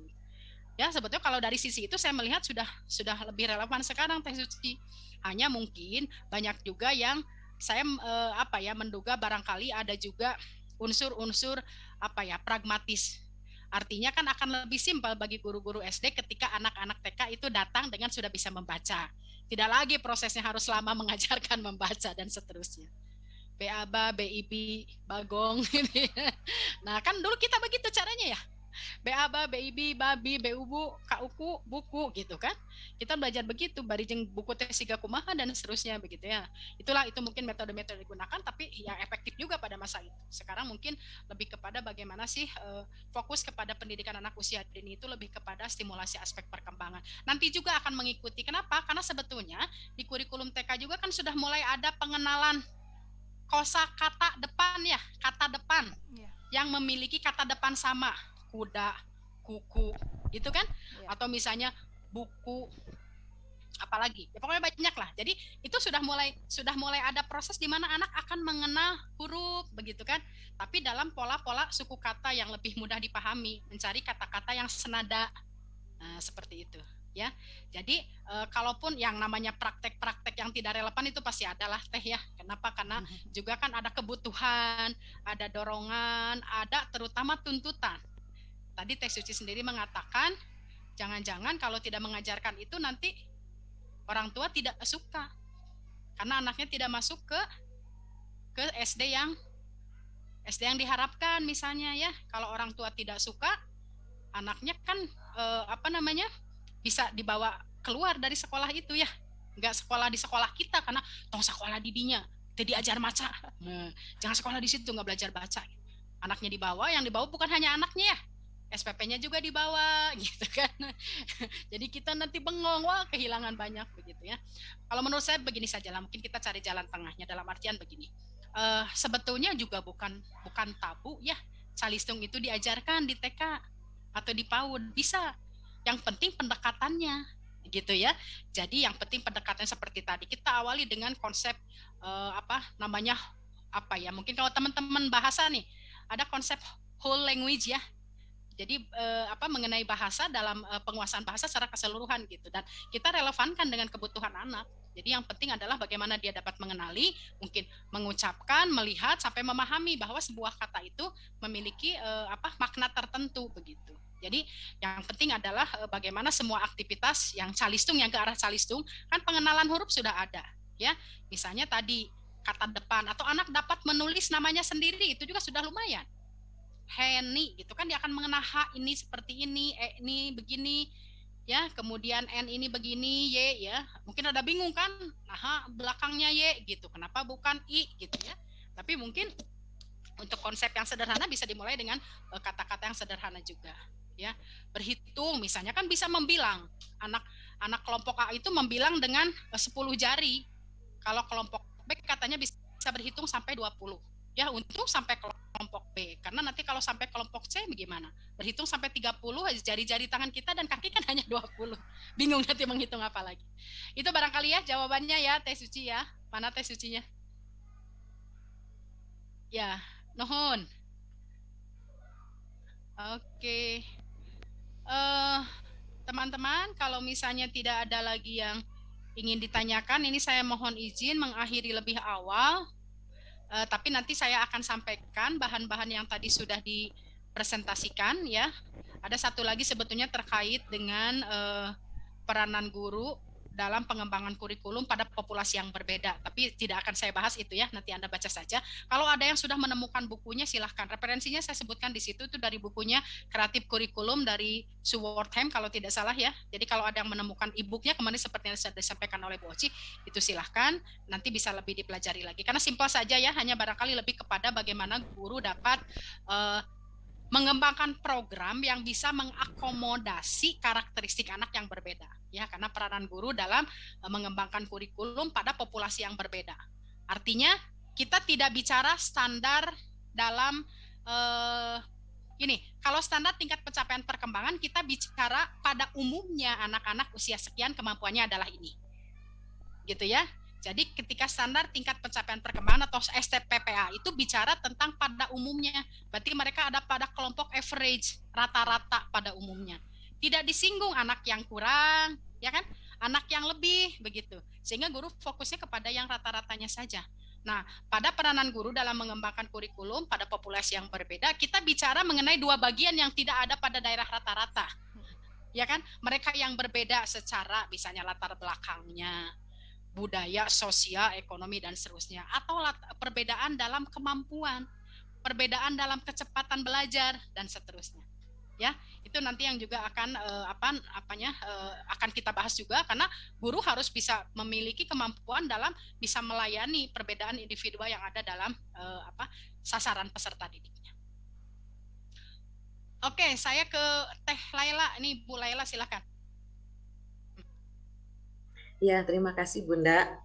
Ya, sebetulnya kalau dari sisi itu saya melihat sudah lebih relevan sekarang Teh Suci. Hanya mungkin banyak juga yang saya menduga barangkali ada juga unsur-unsur pragmatis. Artinya kan akan lebih simpel bagi guru-guru SD ketika anak-anak TK itu datang dengan sudah bisa membaca. Tidak lagi prosesnya harus lama mengajarkan membaca dan seterusnya. BABA, BIB, Bagong. Nah kan dulu kita begitu caranya ya. BABA, BIB, Babi, BUBU, KUKU, buku gitu kan. Kita belajar begitu, barijeng buku teh siga kumaha dan seterusnya begitu ya. Itu mungkin metode-metode digunakan tapi yang efektif juga pada masa itu. Sekarang mungkin lebih kepada bagaimana sih fokus kepada pendidikan anak usia dini itu lebih kepada stimulasi aspek perkembangan. Nanti juga akan mengikuti. Kenapa? Karena sebetulnya di kurikulum TK juga kan sudah mulai ada pengenalan kosakata depan ya, kata depan yang memiliki kata depan sama. Kuda, kuku, gitu kan? Ya. Atau misalnya buku, apalagi? Ya pokoknya banyak lah. Jadi itu sudah mulai ada proses di mana anak akan mengenal huruf, begitu kan? Tapi dalam pola-pola suku kata yang lebih mudah dipahami, mencari kata-kata yang senada, seperti itu. Ya, jadi kalaupun yang namanya praktek-praktek yang tidak relevan itu pasti adalah Teh ya. Kenapa? Karena juga kan ada kebutuhan, ada dorongan, ada terutama tuntutan. Tadi Teh Suci sendiri mengatakan, jangan-jangan kalau tidak mengajarkan itu nanti orang tua tidak suka. Karena anaknya tidak masuk ke SD yang diharapkan misalnya ya. Kalau orang tua tidak suka, anaknya kan bisa dibawa keluar dari sekolah itu ya. Enggak sekolah di sekolah kita karena tong sekolah di dinya, tidak diajar maca. Jangan sekolah di situ enggak belajar baca. Anaknya dibawa, yang dibawa bukan hanya anaknya ya. SPP-nya juga dibawa gitu kan. Jadi kita nanti bengong, wah kehilangan banyak begitu ya. Kalau menurut saya begini saja lah, mungkin kita cari jalan tengahnya dalam artian begini. Sebetulnya juga bukan tabu ya. Calistung itu diajarkan di TK atau di PAUD, bisa. Yang penting pendekatannya gitu ya. Jadi yang penting pendekatan seperti tadi. Kita awali dengan konsep mungkin kalau teman-teman bahasa nih, ada konsep whole language ya. Jadi mengenai bahasa dalam penguasaan bahasa secara keseluruhan gitu, dan kita relevankan dengan kebutuhan anak. Jadi yang penting adalah bagaimana dia dapat mengenali, mungkin mengucapkan, melihat sampai memahami bahwa sebuah kata itu memiliki makna tertentu begitu. Jadi yang penting adalah bagaimana semua aktivitas yang calistung, yang ke arah calistung, kan pengenalan huruf sudah ada ya. Misalnya tadi kata depan, atau anak dapat menulis namanya sendiri, itu juga sudah lumayan. Heni gitu kan, dia akan mengenal H ini seperti ini, ini begini ya, kemudian N ini begini, Y ya, mungkin ada bingung kan, nah belakangnya Y gitu, kenapa bukan I gitu ya, tapi mungkin untuk konsep yang sederhana bisa dimulai dengan kata-kata yang sederhana juga ya. Berhitung misalnya kan bisa membilang, anak kelompok A itu membilang dengan 10 jari, kalau kelompok B katanya bisa berhitung sampai 20 ya, untuk sampai kelompok B, karena nanti kalau sampai kelompok C bagaimana, berhitung sampai 30 jari-jari tangan kita dan kaki kan hanya 20, bingung nanti menghitung apa lagi. Itu barangkali ya jawabannya ya Teh Suci ya. Mana Teh Sucinya ya, nuhun. Oke, teman-teman, kalau misalnya tidak ada lagi yang ingin ditanyakan, ini saya mohon izin mengakhiri lebih awal. Tapi nanti saya akan sampaikan bahan-bahan yang tadi sudah dipresentasikan ya. Ada satu lagi sebetulnya terkait dengan peranan guru dalam pengembangan kurikulum pada populasi yang berbeda, tapi tidak akan saya bahas itu ya, nanti Anda baca saja. Kalau ada yang sudah menemukan bukunya silahkan, referensinya saya sebutkan di situ, itu dari bukunya Kreatif Kurikulum dari Sue Wortham kalau tidak salah ya. Jadi kalau ada yang menemukan e-booknya kemarin seperti yang sudah disampaikan oleh Bu Oci, itu silahkan, nanti bisa lebih dipelajari lagi, karena simpel saja ya, hanya barangkali lebih kepada bagaimana guru dapat mengembangkan program yang bisa mengakomodasi karakteristik anak yang berbeda ya, karena peranan guru dalam mengembangkan kurikulum pada populasi yang berbeda. Artinya kita tidak bicara standar dalam ini, kalau standar tingkat pencapaian perkembangan kita bicara pada umumnya anak-anak usia sekian kemampuannya adalah ini, gitu ya. Jadi ketika standar tingkat pencapaian perkembangan atau STPPA itu bicara tentang pada umumnya, berarti mereka ada pada kelompok average, rata-rata pada umumnya. Tidak disinggung anak yang kurang, ya kan? Anak yang lebih, begitu. Sehingga guru fokusnya kepada yang rata-ratanya saja. Nah, pada peranan guru dalam mengembangkan kurikulum pada populasi yang berbeda, kita bicara mengenai dua bagian yang tidak ada pada daerah rata-rata. Ya kan? Mereka yang berbeda secara misalnya latar belakangnya, budaya, sosial, ekonomi, dan seterusnya, atau perbedaan dalam kemampuan, perbedaan dalam kecepatan belajar, dan seterusnya. Ya, itu nanti yang juga akan akan kita bahas juga, karena guru harus bisa memiliki kemampuan dalam bisa melayani perbedaan individual yang ada dalam sasaran peserta didiknya. Oke, saya ke Teh Laila. Ini Bu Laila, silakan. Ya, terima kasih Bunda.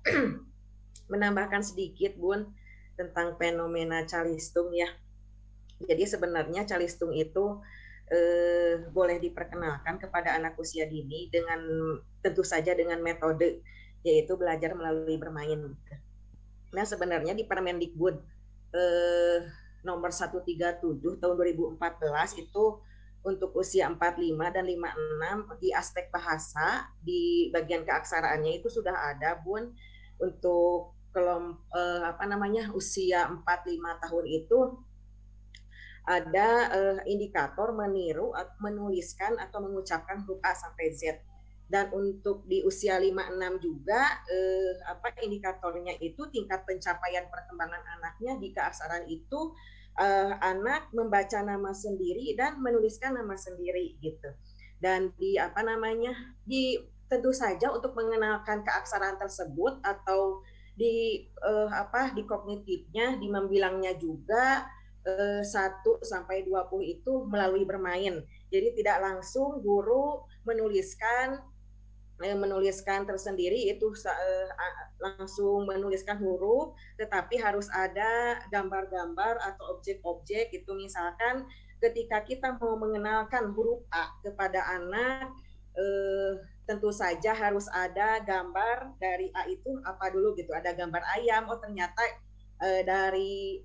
Menambahkan sedikit Bun tentang fenomena calistung ya. Jadi sebenarnya calistung itu boleh diperkenalkan kepada anak usia dini dengan tentu saja dengan metode, yaitu belajar melalui bermain. Nah sebenarnya di Permendikbud nomor 137 tahun 2014 itu untuk usia 45 dan 56 di aspek bahasa, di bagian keaksaraannya itu sudah ada Bun. Untuk usia 45 tahun itu ada indikator meniru, menuliskan atau mengucapkan huruf A sampai Z. Dan untuk di usia 56 juga indikatornya itu tingkat pencapaian perkembangan anaknya di keaksaraan itu anak membaca nama sendiri dan menuliskan nama sendiri gitu. Dan tentu saja untuk mengenalkan keaksaraan tersebut atau di kognitifnya, di membilangnya juga 1 sampai 20 itu melalui bermain. Jadi tidak langsung guru menuliskan tersendiri itu langsung menuliskan huruf, tetapi harus ada gambar-gambar atau objek-objek itu. Misalkan ketika kita mau mengenalkan huruf A kepada anak, tentu saja harus ada gambar dari A itu apa dulu gitu, ada gambar ayam, oh ternyata dari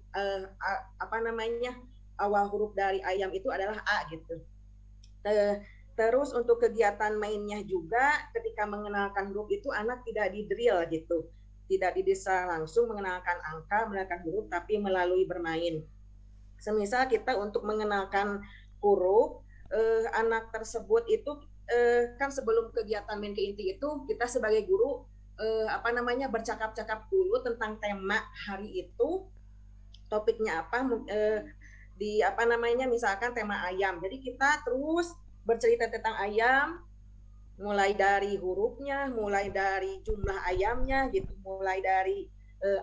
awal huruf dari ayam itu adalah A gitu. Terus untuk kegiatan mainnya juga ketika mengenalkan huruf itu anak tidak di-drill gitu. Tidak didesa langsung mengenalkan angka, mengenalkan huruf, tapi melalui bermain. Semisal kita untuk mengenalkan huruf, anak tersebut itu kan sebelum kegiatan main ke inti itu kita sebagai guru bercakap-cakap dulu tentang tema hari itu, topiknya apa, misalkan tema ayam. Jadi kita terus bercerita tentang ayam, mulai dari hurufnya, mulai dari jumlah ayamnya gitu, mulai dari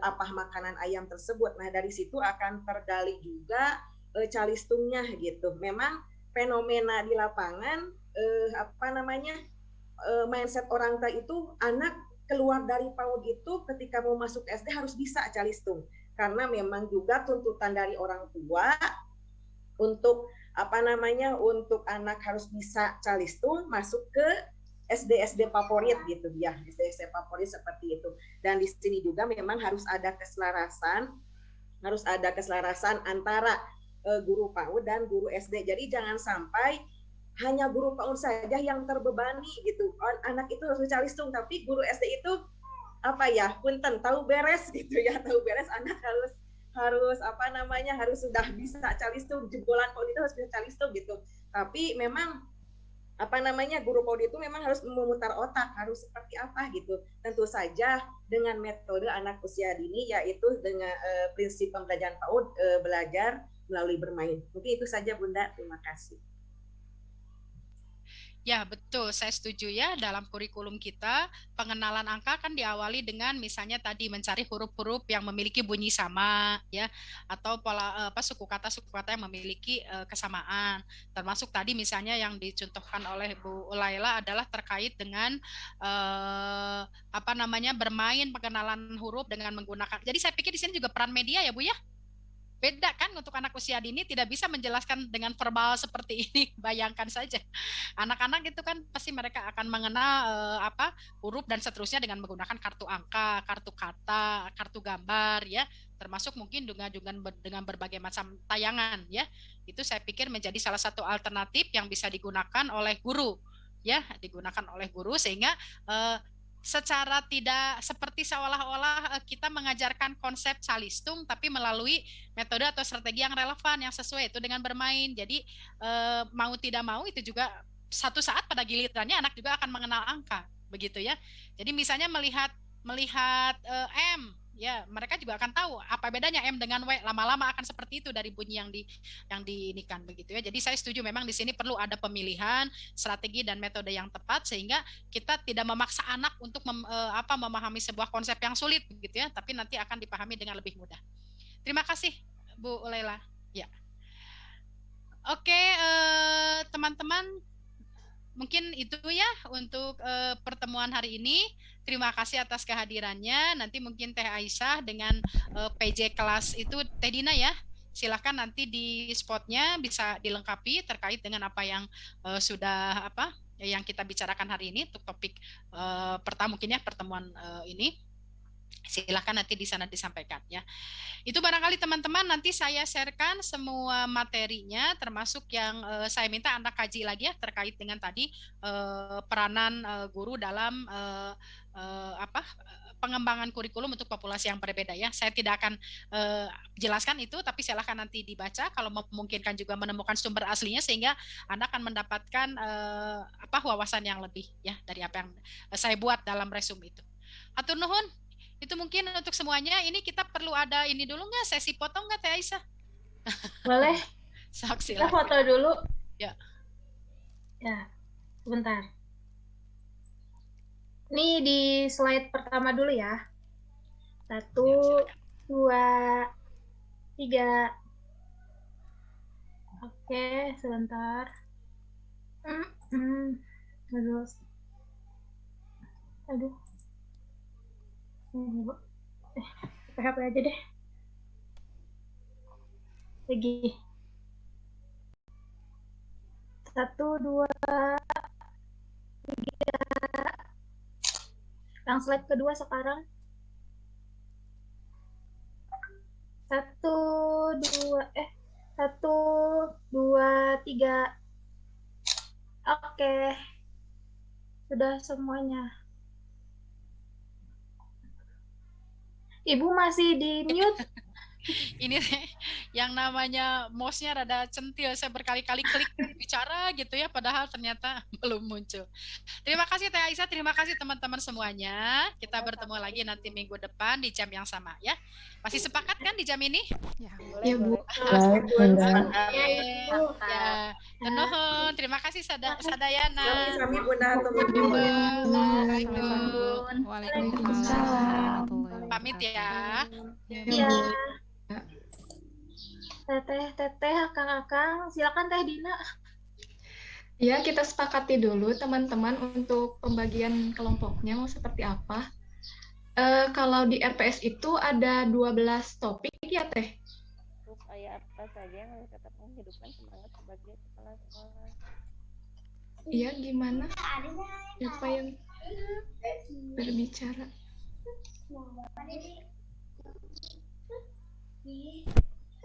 apa makanan ayam tersebut. Nah, dari situ akan tergali juga calistungnya gitu. Memang fenomena di lapangan mindset orang tua itu anak keluar dari PAUD itu ketika mau masuk SD harus bisa calistung, karena memang juga tuntutan dari orang tua untuk untuk anak harus bisa calistung masuk ke SD favorit gitu ya, SD favorit seperti itu. Dan di sini juga memang harus ada keselarasan antara guru PAUD dan guru SD. Jadi jangan sampai hanya guru PAUD saja yang terbebani gitu. Anak itu harus calistung, tapi guru SD itu punten tahu beres gitu ya, tahu beres anak harus harus sudah bisa calistung, jebolan PAUD itu harus bisa calistung gitu. Tapi memang guru PAUD itu memang harus memutar otak, harus seperti apa gitu. Tentu saja dengan metode anak usia dini, yaitu dengan prinsip pembelajaran PAUD, belajar melalui bermain. Mungkin itu saja Bunda, terima kasih. Ya, betul. Saya setuju ya. Dalam kurikulum kita, pengenalan angka kan diawali dengan misalnya tadi mencari huruf-huruf yang memiliki bunyi sama, ya, atau pola suku kata yang memiliki kesamaan. Termasuk tadi misalnya yang dicontohkan oleh Bu Laila adalah terkait dengan bermain pengenalan huruf dengan menggunakan. Jadi saya pikir di sini juga peran media ya, Bu ya. Beda kan untuk anak usia dini, tidak bisa menjelaskan dengan verbal seperti ini. Bayangkan saja anak-anak itu kan pasti mereka akan mengenal huruf dan seterusnya dengan menggunakan kartu angka, kartu kata, kartu gambar ya, termasuk mungkin dengan berbagai macam tayangan ya. Itu saya pikir menjadi salah satu alternatif yang bisa digunakan oleh guru ya, sehingga secara tidak seperti seolah-olah kita mengajarkan konsep calistung, tapi melalui metode atau strategi yang relevan, yang sesuai itu dengan bermain. Jadi mau tidak mau itu juga satu saat pada gilirannya anak juga akan mengenal angka, begitu ya. Jadi misalnya melihat M, ya mereka juga akan tahu apa bedanya M dengan W. Lama-lama akan seperti itu dari bunyi yang diinikan, begitu ya. Jadi saya setuju memang di sini perlu ada pemilihan strategi dan metode yang tepat, sehingga kita tidak memaksa anak untuk memahami sebuah konsep yang sulit, begitu ya, tapi nanti akan dipahami dengan lebih mudah. Terima kasih Bu Laila. Ya. Oke, teman-teman, mungkin itu ya untuk pertemuan hari ini. Terima kasih atas kehadirannya. Nanti mungkin Teh Aisyah dengan PJ kelas itu Teh Dina ya. Silahkan nanti di spotnya bisa dilengkapi terkait dengan apa yang sudah yang kita bicarakan hari ini untuk topik pertama mungkin ya pertemuan ini. Silahkan nanti di sana disampaikan ya. Itu barangkali teman-teman nanti saya sharekan semua materinya, termasuk yang saya minta Anda kaji lagi ya terkait dengan tadi peranan guru dalam pengembangan kurikulum untuk populasi yang berbeda ya. Saya tidak akan jelaskan itu, tapi silahkan nanti dibaca kalau memungkinkan juga menemukan sumber aslinya, sehingga Anda akan mendapatkan wawasan yang lebih ya dari apa yang saya buat dalam resume itu. Hatur nuhun. Itu mungkin untuk semuanya. Ini kita perlu ada ini dulu nggak, sesi foto nggak Teh Aisyah? Boleh. Kita foto dulu. Ya. Ya, sebentar. Ini di slide pertama dulu ya. 1, 2, 3. Oke, sebentar. Terus. Aduh. HP aja deh. Lagi. 1, 2, 3. Yang slide kedua sekarang. 1, 2, 3. Oke. Sudah semuanya. Ibu masih di mute. Ini yang namanya mouse-nya rada centil, saya berkali-kali klik bicara gitu ya, padahal ternyata belum muncul. Terima kasih Teh Aisyah, terima kasih teman-teman semuanya. Kita bertemu lagi nanti minggu depan di jam yang sama ya. Masih sepakat kan di jam ini? Ya, Bu. Ya, nuhun. Terima kasih Sadayana. Sami Bunda Hatur Ibu. Waalaikumsalam. Waalaikumsalam. Pamit ya. Iya. Teteh, Akang, silakan Teh Dina. Ya, kita sepakati dulu teman-teman untuk pembagian kelompoknya mau seperti apa. Kalau di RPS itu ada 12 topik ya Teh? Terus ayat apa saja yang harus tetap menghidupkan semangat sebagai kepala sekolah? Iya, gimana? Siapa yang berbicara?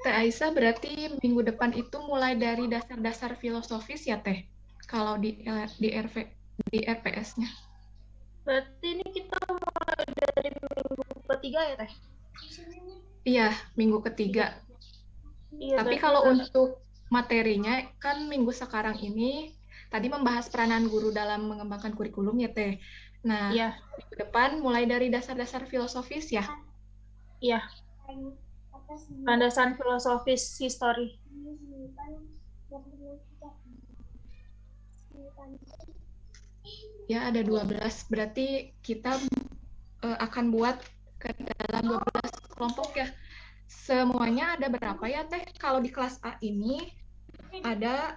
Teh Aisyah, berarti minggu depan itu mulai dari dasar-dasar filosofis ya Teh? Kalau di RPS-nya. Berarti ini kita mulai dari minggu ketiga ya Teh? Iya, minggu ketiga. Iya, Tapi berarti kalau kita- untuk materinya, kan minggu sekarang ini tadi membahas peranan guru dalam mengembangkan kurikulum ya Teh. Nah, Iya, minggu depan mulai dari dasar-dasar filosofis ya. iya. Landasan filosofis history. Ya, ada 12. Berarti kita akan buat ke dalam 12 kelompok ya. Semuanya ada berapa ya Teh? Kalau di kelas A ini ada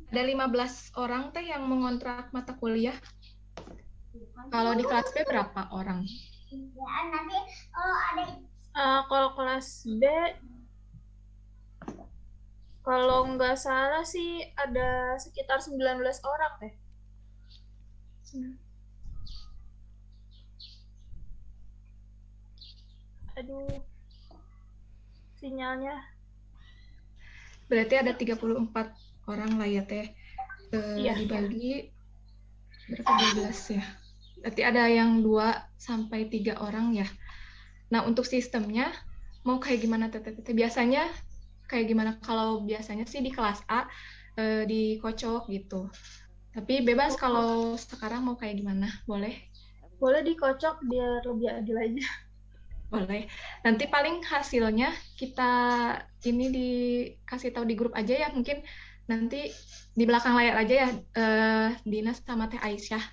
ada 15 orang Teh yang mengontrak mata kuliah. Kalau di kelas B berapa orang? Kalau kelas B, kalau nggak salah sih ada sekitar 19 orang Teh. Aduh, sinyalnya. Berarti ada 34 orang lah ya Teh. Iya. Dibagi berapa 12 ya? Berarti ada yang 2 sampai 3 orang ya. Nah, untuk sistemnya mau kayak gimana Teh? Biasanya kayak gimana? Kalau biasanya sih di kelas A dikocok gitu. Tapi bebas kalau sekarang mau kayak gimana? Boleh? Boleh dikocok biar lebih adil aja. Boleh. Nanti paling hasilnya kita ini dikasih tahu di grup aja ya. Mungkin nanti di belakang layar aja ya, Dina sama Teh Aisyah.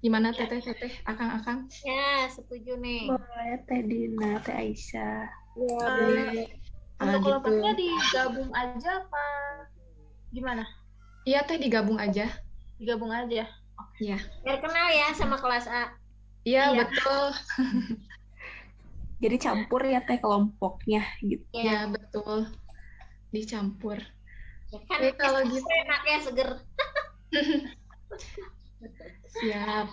Gimana Teteh, Akang-akang? Ya, setuju nih. Boleh Teh Dina, Teh Aisyah. Ya, Boleh. Untuk Gitu. kelompoknya digabung aja apa gimana? Iya Teh, digabung aja. Digabung aja. Iya. biar kenal ya sama kelas A. Iya, Iya. betul. Jadi campur ya Teh kelompoknya gitu. Iya, betul. Dicampur. Ya kan, Oke, kalau gitu. enak ya, seger. Siap.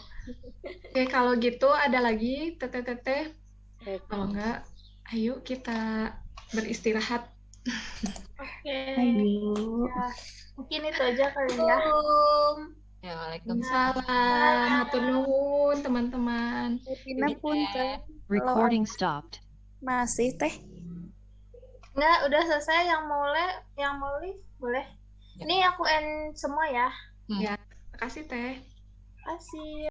Oke, kalau gitu ada lagi Teteh. Kalau enggak, ayo kita beristirahat. Oke. Ayo. Ya, mungkin itu aja kali ya. Ya, Waalaikumsalam. Hatur nuhun teman-teman. Dina pun Teh. Recording stopped. Masih Teh. Enggak, udah selesai. Yang mau live boleh. Ini aku end semua ya. Ya, makasih Teh. Kasih.